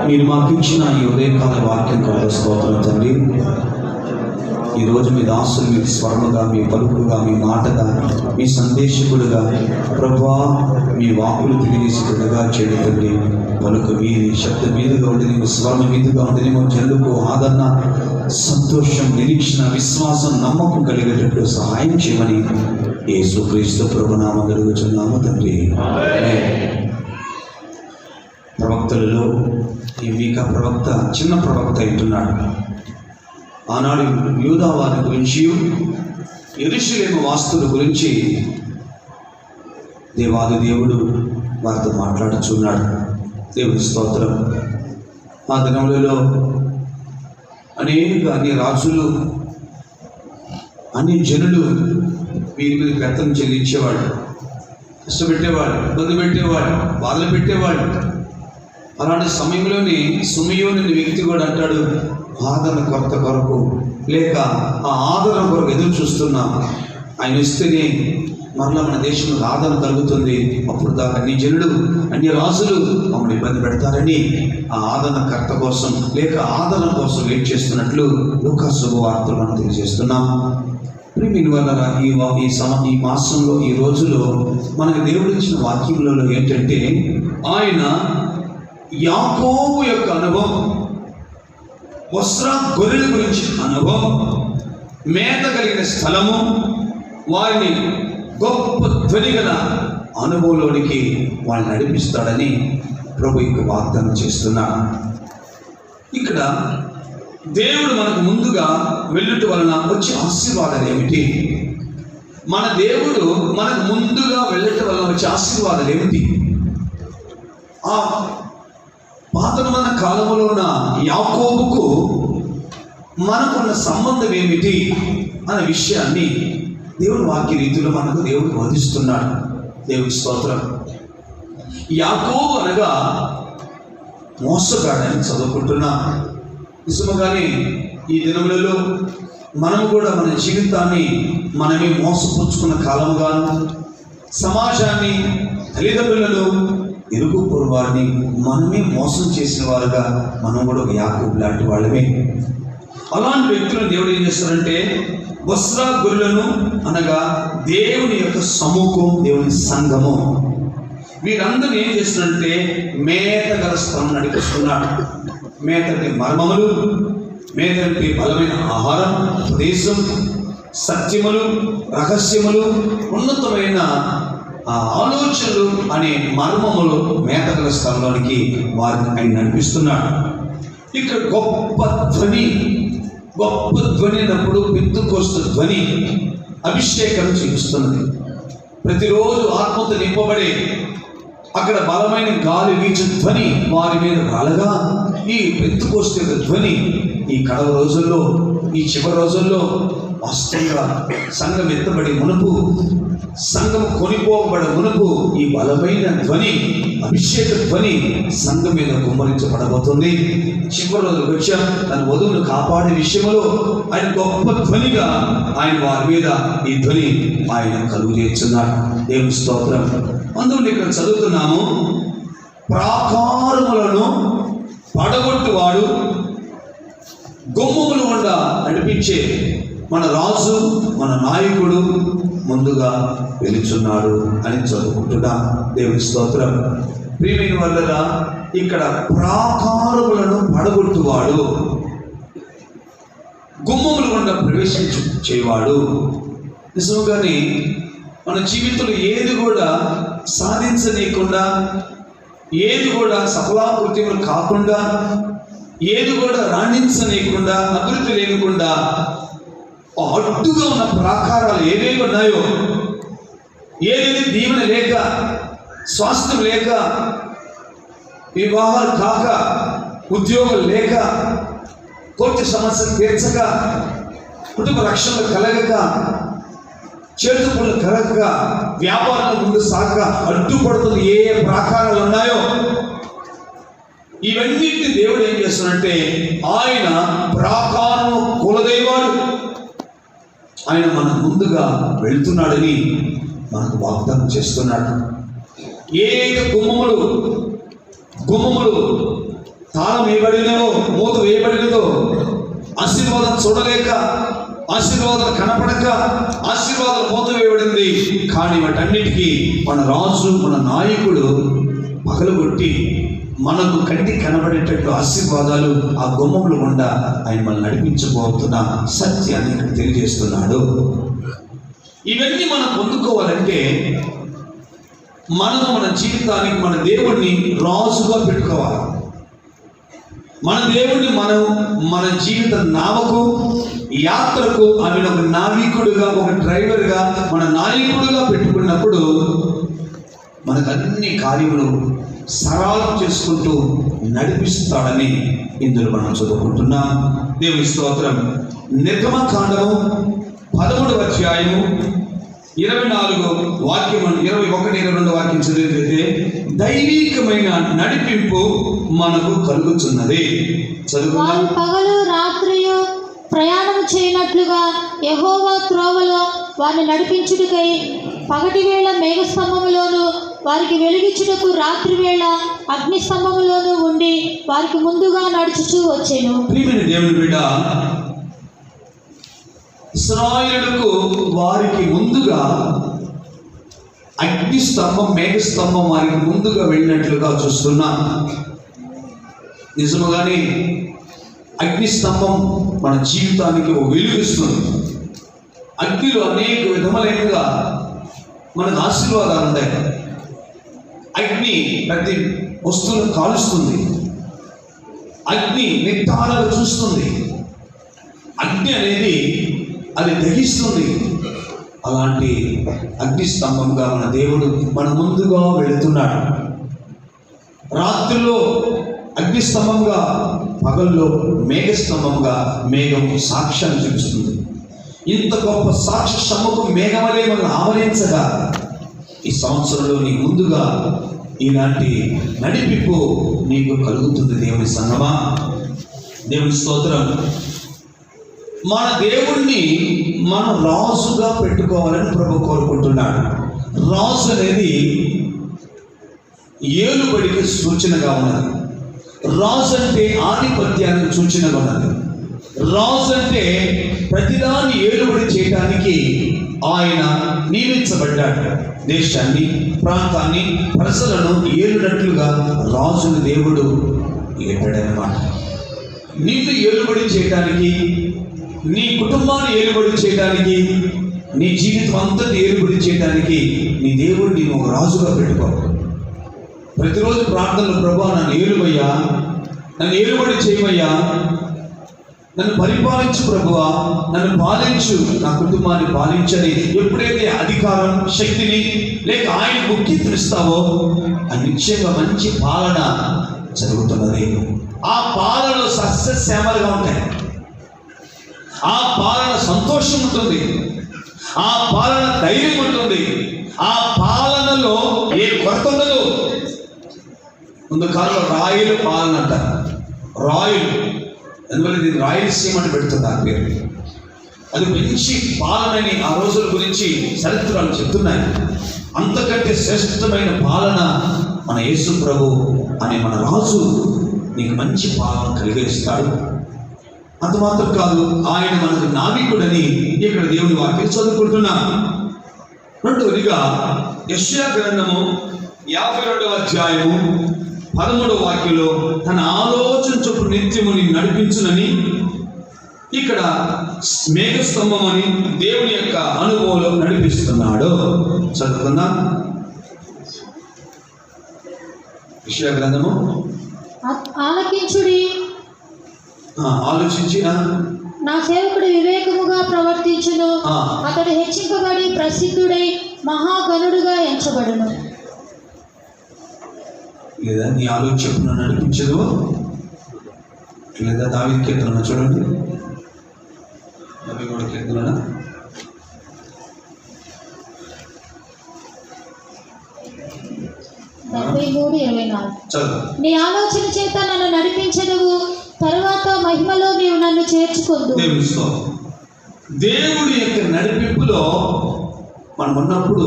Speaker 1: మీరు మాకు ఇచ్చిన ఈ ఉదయకాల వాక్యం కొరకు స్తోత్రం తండ్రి. ఈరోజు మీ దాసులు మీ స్వరముగా, మీ పలుకుగా, మీ మాటగా, మీ సందేశకుడుగా ప్రభువా మీ వాకులు తెలియజేసేట్టుగా చేయడండి. పలుకు మీది, శబ్ద మీదుగా ఉండని, మీ స్వరం మీదుగా ఉండని, మా జనులకు ఆదరణ, సంతోషం, నిరీక్షణ, విశ్వాసం, నమ్మకం కలిగేటట్లు సహాయం చేయమని యేసుక్రీస్తు ప్రభునామమున అడుగుచున్నాము తండ్రి. ప్రవక్తలలో ఈ మీకా ప్రవక్త చిన్న ప్రవక్త అంటున్నాడు. ఆనాడు యూదా వారి గురించి, యెరూషలేము వాస్తుల గురించి దేవాది దేవుడు వారితో మాట్లాడుచున్నాడు. దేవుని స్తోత్రం. ఆ దినములలో అన్ని రాజులు, అన్ని జనులు వీరి మీద పెత్తనం చెల్లించేవాడు, కష్టపెట్టేవాడు, ఇబ్బంది పెట్టేవాడు, బాధలు పెట్టేవాడు. అలాంటి సమయంలోనే సుమయోని వ్యక్తి కూడా అంటాడు, ఆదరణ కొరత కొరకు లేక ఆ ఆదరణ కొరకు ఎదురు చూస్తున్నాం. ఆయన ఇస్తేనే మరలా మన దేశంలో ఆదరణ కలుగుతుంది. అప్పుడు దాకా అన్ని జనులు, అన్ని రాజులు మమ్మల్ని ఇబ్బంది పెడతారని ఆ ఆదరణకర్త కోసం లేక ఆదరణ కోసం వెయిట్ చేస్తున్నట్లు లూకా శుభవార్తలు మనం తెలియజేస్తున్నాం. ప్రియమైన వాళ్ళరా, ఈ మాసంలో, ఈ రోజులో మనకు దేవుడు ఇచ్చిన వాక్యములలో ఏంటంటే, ఆయన యాకోబు యొక్క అనుభవం, బొస్రా గొర్రెల గురించి అనుభవం, మేత కలిగిన స్థలము, వారిని గొప్ప ధ్వని గల అనుభవంలోనికి వాళ్ళని నడిపిస్తాడని ప్రభు యొక్క వాగ్దానం చేస్తున్నాడు. ఇక్కడ దేవుడు మనకు ముందుగా వెళ్ళుట వలన వచ్చే ఆశీర్వాదాలు ఏమిటి? మన దేవుడు మనకు ముందుగా వెళ్ళటం వలన వచ్చే ఆశీర్వాదాలు ఏమిటి? ఆ పాతనమైన కాలంలో ఉన్న యాకోబుకు మనకున్న సంబంధం ఏమిటి అనే విషయాన్ని దేవుడు వాక్య రీతిలో మనకు దేవుడు బోధిస్తున్నాడు. దేవుడి స్తోత్రం. యాకోబు అనగా మోసగాడని చదువుకుంటున్నా. నిజముగానే ఈ దినములలో మనము కూడా మన జీవితాన్ని మనమే మోసపుచ్చుకున్న కాలముగాను, సమాజాన్ని, తల్లిదండ్రులను, ఇరుగు పొరుగు వారిని మనమే మోసం చేసిన వారుగా మనం కూడా ఒక యాకోబు లాంటి వాళ్ళమే. అలాంటి వ్యక్తులను దేవుడు ఏం చేస్తారంటే, బొస్రా గొర్రెలను అనగా దేవుని యొక్క సమూహం, దేవుని సంఘము, వీరందరూ ఏం చేస్తున్నారంటే మేత గల స్థలం నడిపిస్తున్నాడు. మేతంటే మర్మములు, మేతంటే బలమైన ఆహారం, ఉపదేశం, సత్యములు, రహస్యములు, ఉన్నతమైన ఆలోచనలు అనే మర్మములు మేత గల స్థలంలోనికి వారిని ఆయన నడిపిస్తున్నాడు. ఇక్కడ గొప్ప ధ్వని అన్నప్పుడు పెంతెకోస్తు ధ్వని అభిషేకం చూపిస్తున్నది. ప్రతిరోజు ఆత్మతో నింపబడే అక్కడ బలమైన గాలి వీచు ధ్వని వారి మీద రాలగా, ఈ పెంతెకోస్తు యొక్క ధ్వని ఈ కడవ రోజుల్లో, ఈ చివరి రోజుల్లో వాస్తవంగా సంఘం ఎత్తబడి మునుపు, సంఘం కొనిపోబడ మునుపు ఈ బలమైన ధ్వని, అభిషేక ధ్వని సంఘం మీద కుమ్మరించబడబోతుంది. చివరి రోజులకు వచ్చా తన వధువును కాపాడే విషయంలో ఆయన గొప్ప ధ్వనిగా ఆయన వారి మీద ఈ ధ్వని ఆయన కలుగు చేస్తున్నాడు. దేవుని స్తోత్రం. అందువల్ల ఇక్కడ చదువుతున్నాము, ప్రాకారములను పడగొట్టువాడు గుమ్మములు గుండా నడిపించే మన రాజు, మన నాయకుడు ముందుగా వెలుచున్నాడు అని చదువుకుంటున్నా. దేవుని స్తోత్రం. ప్రియమైన వాళ్ళరా, ఇక్కడ ప్రాకారములను పడగొట్టువాడు, గుమ్మములు గుండా ప్రవేశించేవాడు. నిజంగానే మన జీవితంలో ఏది కూడా సాధించనీయకుండా, ఏది కూడా సఫలాకృత్యములు కాకుండా, ఏది కూడా రాణించనీయకుండా, అభివృద్ధి లేకుండా అడ్డుగా ఉన్న ప్రాకారాలు ఏవేవి ఉన్నాయో ఏదేది దీవెన లేక, స్వాస్థ్యం లేక, వివాహాలు కాక, ఉద్యోగం లేక, కోర్టు సమస్యలు తీర్చక, కుటుంబ రక్షణలు కలగక, చేతు పనులు కలగక, వ్యాపారాలు ముందు సాగక అడ్డుపడుతున్న ఏ ప్రాకారాలు ఉన్నాయో ఇవన్నిటిని దేవుడు ఏం చేస్తున్నాడంటే ఆయన ప్రాకారము కులదైవాడు, ఆయన మన ముందుగా వెళ్తున్నాడని మనకు వాగ్దానం చేస్తున్నాడు. ఏ గుమ్మములు తాళం వేయబడినవో, మూత వేయబడినదో, ఆశీర్వాదం చూడలేక, ఆశీర్వాదాలు కనపడక, ఆశీర్వాదాలు మూత వేయబడింది. కానీ వాటన్నిటికీ మన రాజు, మన నాయకుడు పగలగొట్టి మనకు కంటికి కనబడేటట్లు ఆశీర్వాదాలు ఆ గుమ్మములు గుండా ఆయన మనల్ని నడిపించబోతున్న సత్యాన్ని ఇక్కడ తెలియజేస్తున్నాడు. ఇవన్నీ మనం పొందుకోవాలంటే మనము మన జీవితానికి మన దేవుణ్ణి రాజుగా పెట్టుకోవాలి. మన దేవుణ్ణి మన జీవిత నావకు, యాత్రకు ఆయన ఒక నావికుడుగా, ఒక డ్రైవర్గా, మన నాయకుడుగా పెట్టుకున్నప్పుడు మనకు అన్ని కార్యములు సరళం చేసుకుంటూ నడిపిస్తాడని ఇందులో మనం చదువుకుంటున్నాం. దేవుని స్తోత్రం. నిర్గమకాండము 13వ అధ్యాయము 24 వాక్యం, 21, 22 వాక్యం చదివితే దైవికమైన నడిపింపు మనకు కలుగుతున్నది. చదువుకుందాం.
Speaker 2: పగలు రాత్రియు ప్రయాణం చేయనట్లుగా యెహోవా త్రోవలో వారిని నడిపించుటకై పగటి వేళ మేఘస్తంభములోను, వారికి వెలుగిచ్చుటకు రాత్రి వేళ అగ్ని స్తంభములోను ఉండి వారికి ముందుగా నడుచుచూ వచ్చెను.
Speaker 1: ప్రియమైన దేవుని బిడ్డ, ఇశ్రాయేలుకు వారికి ముందుగా అగ్ని స్తంభం, మేఘస్తంభం వారికి ముందుగా వెళ్ళినట్లుగా చూస్తున్నాం. నిజముగానే అగ్ని స్తంభం మన జీవితానికి ఒక వెలుగిస్తుంది. అగ్నిలో అనేక విధములైనగా మనకు ఆశీర్వాదాలు ఉన్నాయి. అగ్ని ప్రతి వస్తువును కాలుస్తుంది. అగ్ని నిట్టాలను చూస్తుంది. అగ్ని అనేది అది దహిస్తుంది. అలాంటి అగ్ని స్తంభంగా మన దేవుడు మన ముందుగా వెళుతున్నాడు. రాత్రిలో అగ్ని స్తంభంగా, పగల్లో మేఘస్తంభంగా మేఘం సాక్ష్యాన్ని చూపిస్తుంది. ఇంత గొప్ప సాక్షి సముఖం మేఘమలే మనం ఆవరించగా ఈ సంవత్సరంలో నీ ముందుగా ఇలాంటి నడిపింపు నీకు కలుగుతుంది. దేవుని సంగమా, దేవుని స్తోత్రం. మన దేవుణ్ణి మనం రాజుగా పెట్టుకోవాలని ప్రభు కోరుకుంటున్నాడు. రాజు అనేది ఏలుబడికి సూచనగా ఉన్నది. రాజు అంటే ఆధిపత్యానికి సూచనగా ఉన్నది. రాజు అంటే ప్రతిదాన్ని ఏలుబడి చేయడానికి ఆయన నియమించబడ్డాడు. దేశాన్ని, ప్రాంతాన్ని, ప్రజలను ఏలునట్లుగా రాజుని దేవుడు ఏర్పడనమాట. నిన్ను ఏలుబడి చేయడానికి, నీ కుటుంబాన్ని ఏలుబడి చేయడానికి, నీ జీవితం అంతటి ఏలుబడి చేయడానికి నీ దేవుడిని నువ్వు రాజుగా పెట్టుకో. ప్రతిరోజు ప్రార్థనలు, ప్రభువా నన్ను ఏలువయ్యా, నన్ను ఏలుబడి చేయవయ్యా, నన్ను పరిపాలించు ప్రభువా, నన్ను పాలించు, నా కుటుంబాన్ని పాలించని ఎప్పుడైతే అధికారం, శక్తిని లేక ఆయన ముఖ్యతనిస్తావో ఆ నిశ్చయంగా మంచి పాలన జరుగుతున్నది. ఆ పాలన సస్యశ్యామలుగా ఉంటాయి. ఆ పాలన సంతోషం ఉంటుంది. ఆ పాలన ధైర్యం ఉంటుంది. ఆ పాలనలో ఏ కొరత ఉండదు. ముందు కాలంలో రాయలు పాలన అంటారు. రాయలు, అందువల్ల దీన్ని రాయలసీమ అని పెడుతుంది ఆ పేరు. అది మంచి పాలనని ఆ రోజుల గురించి చరిత్రలు చెప్తున్నాయి. అంతకంటే శ్రేష్టమైన పాలన మన యేసు ప్రభు అనే మన రాజు నీకు మంచి పాలన కలిగిస్తాడు. అంత మాత్రం కాదు, ఆయన మనకు నావికుడని ఇక్కడ దేవుని వాక్యం చదువుకుంటున్నాం. రెండవదిగా యెషయా గ్రంథము 52వ అధ్యాయము 13వ వాక్యంలో తన ఆలోచన చొప్పున నిత్యము నిన్ను నడిపించునని, ఇక్కడ మేఘస్తంభం అని దేవుని యొక్క అనుభవంలో నడిపిస్తున్నాడు. చదువుకుందాం. యెషయా గ్రంథము
Speaker 2: ఆలకించుడి,
Speaker 1: ఆలోచించి
Speaker 2: నా సేవకుడు వివేకముగా ప్రవర్తించును, అతడు హెచ్చింపబడి ప్రసిద్ధుడై మహాగణుడుగా ఎంచబడును.
Speaker 1: లేదా నీ ఆలోచన నడిపించదు. లేదా దావీదు కీర్తన చూడండి, 73 కీర్తన
Speaker 2: 73:24. నీ ఆలోచన చేత నన్ను నడిపించదువు, తరువాత మహిమలో నీవు నన్ను చేర్చుకొందు.
Speaker 1: దేవుడి యొక్క నడిపింపులో మనం ఉన్నప్పుడు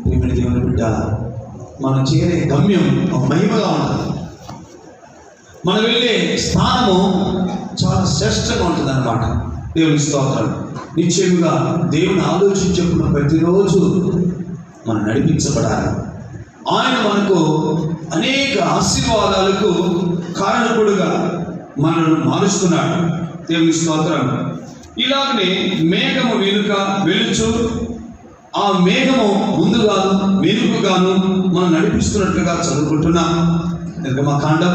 Speaker 1: దేవుని బిడ్డ మనం చేరే గమ్యం ఒక మహిమగా ఉంటుంది. మనం వెళ్ళే స్థానము చాలా శ్రేష్టంగా ఉంటుంది అన్నమాట. దేవుని స్తోత్రం. నిశ్చయముగా దేవుని ఆలోచించకుండా ప్రతిరోజు మనం నడిపించబడాలి. ఆయన మనకు అనేక ఆశీర్వాదాలకు కారణకుడుగా మనల్ని మారుస్తున్నాడు. దేవుని స్తోత్రం. ఇలాగనే మేఘము వెనుక వెలుచు, ఆ మేఘము ముందుగాను వెనుకగాను మనం నడిపిస్తున్నట్లుగా చదువుకుంటున్నాం. నిర్గమకాండం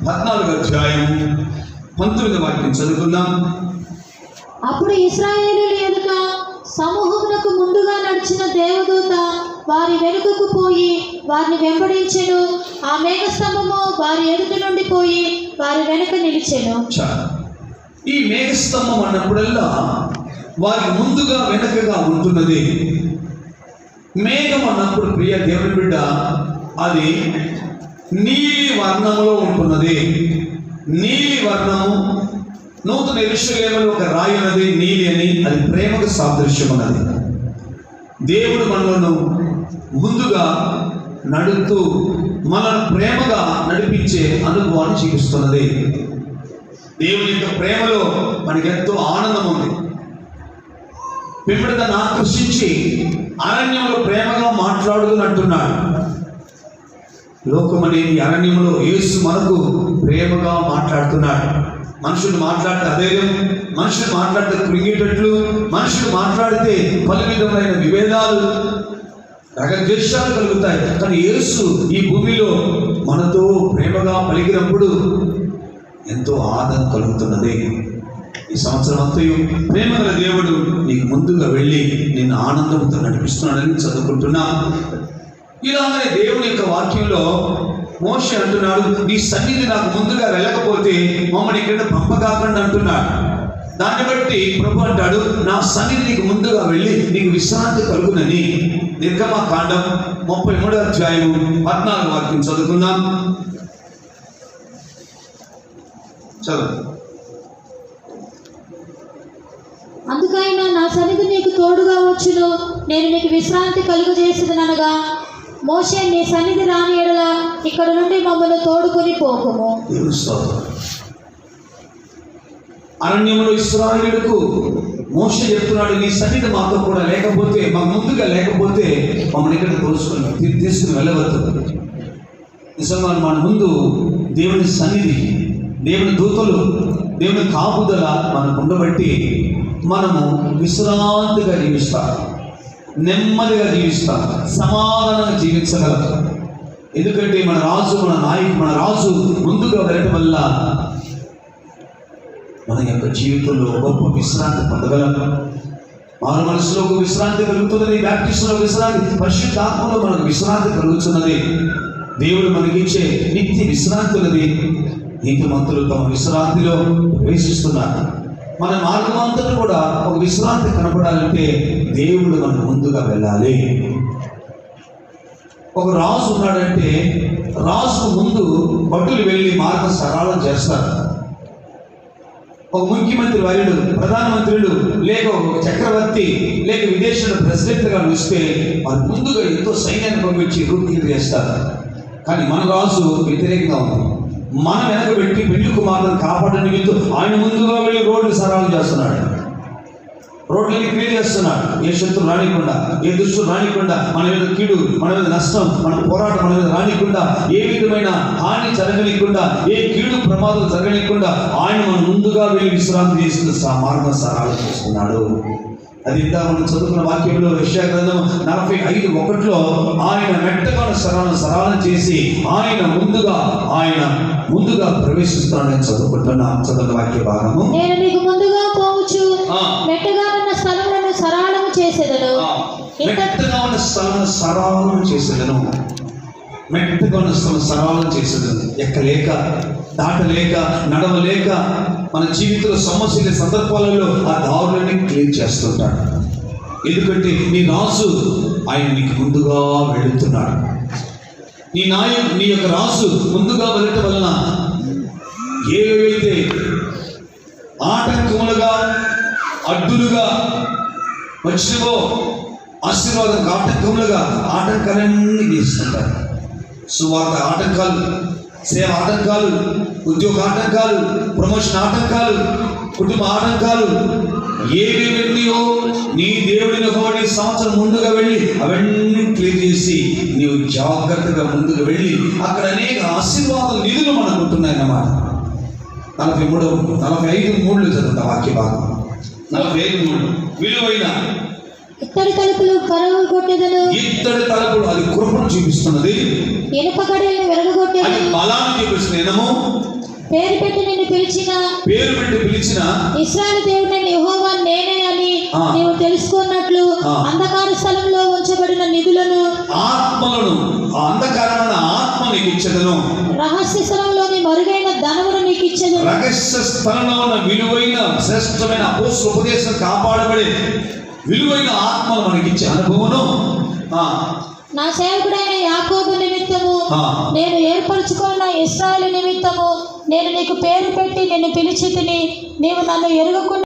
Speaker 1: 14:19 చదువుకుందాం.
Speaker 2: అప్పుడు ఇశ్రాయేలీయుల ఎదుట సమూహమునకు ముందుగా నడిచిన దేవదూత వారి వెనుకకు పోయి వారిని వెంబడించెను. ఆ మేఘస్తంభము వారి ఎదుట నుండి పోయి వారి వెనుక నిలిచెను.
Speaker 1: ఈ మేఘస్తంభం అన్నప్పుడల్లా వారి ముందుగా వెనుకగా ఉంటున్నది. మేఘం అన్నప్పుడు ప్రియ దేవుని బిడ్డ అది నీలి వర్ణములో ఉంటున్నది. నీలి వర్ణము నూతన యెరూషలేములో ఒక రాయి ఉన్నది నీలి అని, అది ప్రేమకు సాదృశ్యం ఉన్నది. దేవుడు మనలను ముందుగా నడుపుతూ మనల్ని ప్రేమగా నడిపించే అనుభవాన్ని చూపిస్తున్నది. దేవుని యొక్క ప్రేమలో మనకి ఎంతో ఆనందం ఉంది. పిమ్మట దాన్ని ఆకర్షించి అరణ్యంలో ప్రేమగా మాట్లాడుతున్నట్టున్నాడు. లోకం అనేది అరణ్యంలో యేసు మనకు ప్రేమగా మాట్లాడుతున్నాడు. మనుషులు మాట్లాడితే అధైర్యం, మనుషులు మాట్లాడితే కృంగేటట్లు, మనుషులు మాట్లాడితే పలు విధమైన విభేదాలు, రకద్వేషాలు కలుగుతాయి. కానీ యేసు ఈ భూమిలో మనతో ప్రేమగా పలికినప్పుడు ఎంతో ఆదరణ కలుగుతున్నది. ఈ సంవత్సరం అంతయు ప్రేమగల దేవుడు నీకు ముందుగా వెళ్ళి నిన్ను ఆనందంతో నడిపిస్తున్నాడని చదువుకుంటున్నా. ఇలాగనే దేవుని యొక్క వాక్యంలో మోషే అంటున్నాడు, నీ సన్నిధి నాకు ముందుగా వెళ్ళకపోతే మమ్మల్ని ఇక్కడ పంపకాకండి అంటున్నాడు. దాన్ని బట్టి ప్రభు అంటాడు, నా సన్నిధి నీకు ముందుగా వెళ్ళి నీకు విశ్రాంతి కలుగునని. నిర్గమకాండం 33:14 చదువుకుందాం. చదువు.
Speaker 2: అందుకైనా నా సన్నిధి నీకు తోడుగా వచ్చును, నేను నీకు విశ్రాంతి కలుగజేసేదనగా మోషే నీ సన్నిధి రాని ఎడల ఇక్కడ నుండి మమ్మల్ని తోడుకొని పోకుము.
Speaker 1: అరణ్యంలో ఇశ్రాయేలుకు మోషే చెప్తున్నాడు, నీ సన్నిధి మాతో కూడా లేకపోతే, మాకు ముందుగా లేకపోతే మమ్మల్ని ఇక్కడ తీసుకుని వెళ్ళవద్దు. నిజంగా మన ముందు దేవుని సన్నిధి, దేవుని దూతలు, దేవుని కాపుదల మనకు ఉండబట్టి మనము విశ్రాంతిగా జీవిస్తాం, నెమ్మదిగా జీవిస్తాం, సమాధానంగా జీవించగలం. ఎందుకంటే మన రాజు, మన రాజు ముందుగా వెళ్ళటం వల్ల మన యొక్క జీవితంలో గొప్ప విశ్రాంతి పొందగలం. మారు మనసులో ఒక విశ్రాంతి కలుగుతున్నది, బ్యాప్టిస్టులో విశ్రాంతి, పరిశుద్ధాత్మలో మనకు విశ్రాంతి కలుగుతున్నది. దేవుడు మనకిచ్చే నిత్య విశ్రాంతి ఉన్నది. నీతిమంతులు తమ విశ్రాంతిలో ప్రవేశిస్తున్నారు. మన మార్గం అంతటా కూడా ఒక విశ్రాంతి కనపడాలంటే దేవుడు మనకు ముందుగా వెళ్ళాలి. ఒక రాజు ఉన్నాడంటే రాజు ముందు భటులు వెళ్ళి మార్గం సరళం చేస్తారు. ఒక ముఖ్యమంత్రి వర్యుడు, ప్రధానమంత్రులు, లేక ఒక చక్రవర్తి, లేక విదేశాల ప్రెసిడెంట్గా వస్తే వారు ముందుగా ఎంతో సైన్యాన్ని పంపించి రూట్ చేస్తారు. కానీ మన రాజు వ్యతిరేకంగా ఉంది. మనం వెనకబెట్టి పెళ్లి కుమారులను కాపాడడానికి ఆయన ముందుగా వెళ్ళి రోడ్లు సరళం చేస్తున్నాడు, రోడ్లని క్లియర్ చేస్తున్నాడు. ఏ శత్రువు రానికుండా, ఏ దుష్టులు రానికుండా, మన మీద కీడు, మన మీద నష్టం, మన పోరాటం మన మీద రానికుండా, ఏ విధమైన హాని జరగనికుండా, ఏ కీడు ప్రమాదం జరగనికుండా ఆయన మన ముందుగా వెళ్ళి విశ్రాంతి తీసుకుని మార్గం సరళం చేస్తున్నాడు. అది ఇంత మనం చదువుకున్న వాక్యంలో యెషయా గ్రంథం 45:1 ఆయన మెట్టగా సరళం చేసి ఆయన ముందుగా ప్రవేశిస్తాడని చదువుకున్న వాక్య భాగము.
Speaker 2: నేను నీకు ముందుగా పోవచ్చు
Speaker 1: ఆ.
Speaker 2: మెట్టగా ఉన్న స్థలములను సరళము చేసేదను.
Speaker 1: మెట్టగా ఉన్న స్థలం సరళం చేసేదను. మెట్టగా ఉన్న స్థలం సరళం చేసేదను. ఎక్కలేక దాటలేక నడవలేక మన జీవితంలో సమస్యల సందర్భాలలో ఆ దారులన్నీ క్లియర్ చేస్తుంటాడు. ఎందుకంటే నీ రాజు ఆయన నీకు ముందుగా వెళుతున్నాడు. నీ యొక్క రాజు ముందుగా వెళ్ళటం వలన ఏవైతే ఆటంకములుగా అడ్డులుగా వచ్చినవో ఆశీర్వాదం ఆటంకములుగా ఆటంకాలన్నీ తీస్తుంటారు. సువార్త ఆటంకాలు, సేవ ఆటంకాలు, ఉద్యోగ ఆటంకాలు, ప్రమోషన్ ఆటంకాలు, కుటుంబ ఆటంకాలు ఏవేవెన్నో నీ దేవుడిని ఒకటి సంవత్సరం ముందుగా వెళ్ళి అవన్నీ క్లియర్ చేసి నీవు జాగ్రత్తగా ముందుకు వెళ్ళి అక్కడ అనేక ఆశీర్వాదాలు నిధులు మనకు ఉంటున్నాయన్నమాట. 45:3 చదువుతా వాక్య భాగం. 45:3 విలువైన
Speaker 2: ఇత్తడి తలుపులు పగలగొట్టెదను.
Speaker 1: ఇత్తడి తలుపులు అది కృపను చూపిస్తున్నది.
Speaker 2: ఇనుప గడియలను
Speaker 1: అది
Speaker 2: విరగొట్టెదను.
Speaker 1: బలాన్ని చూపిస్తున్న ఇనము.
Speaker 2: పేరు పెట్టి పిలిచిన ఇశ్రాయేలు దేవుడైన యెహోవా నేనే అని నీవు తెలుసుకున్నట్లు అంధకార స్థలంలో ఉంచబడిన నిధులను
Speaker 1: ఆత్మలను అంధకారమైన ఆత్మ నీకు ఇచ్చేదను.
Speaker 2: రహస్య స్థలంలోని మరుగైన ధనమును నీకు ఇచ్చేదను.
Speaker 1: రహస్య స్థలంలో ఉన్న విలువైన శ్రేష్టమైన అపోస్తల ఉపదేశం కాపాడబడే విలువైన ఆత్మను మనకి ఇచ్చే అనుభవము.
Speaker 2: నా సేవకుడైన యాకోబు నిమిత్తము నేను ఏర్పరచుకున్న ఇశ్రాయేలు నిమిత్తము నేను నీకు పేరు పెట్టి నిన్ను పిలిచి తిని నీవు నన్ను ఎరుగకుండా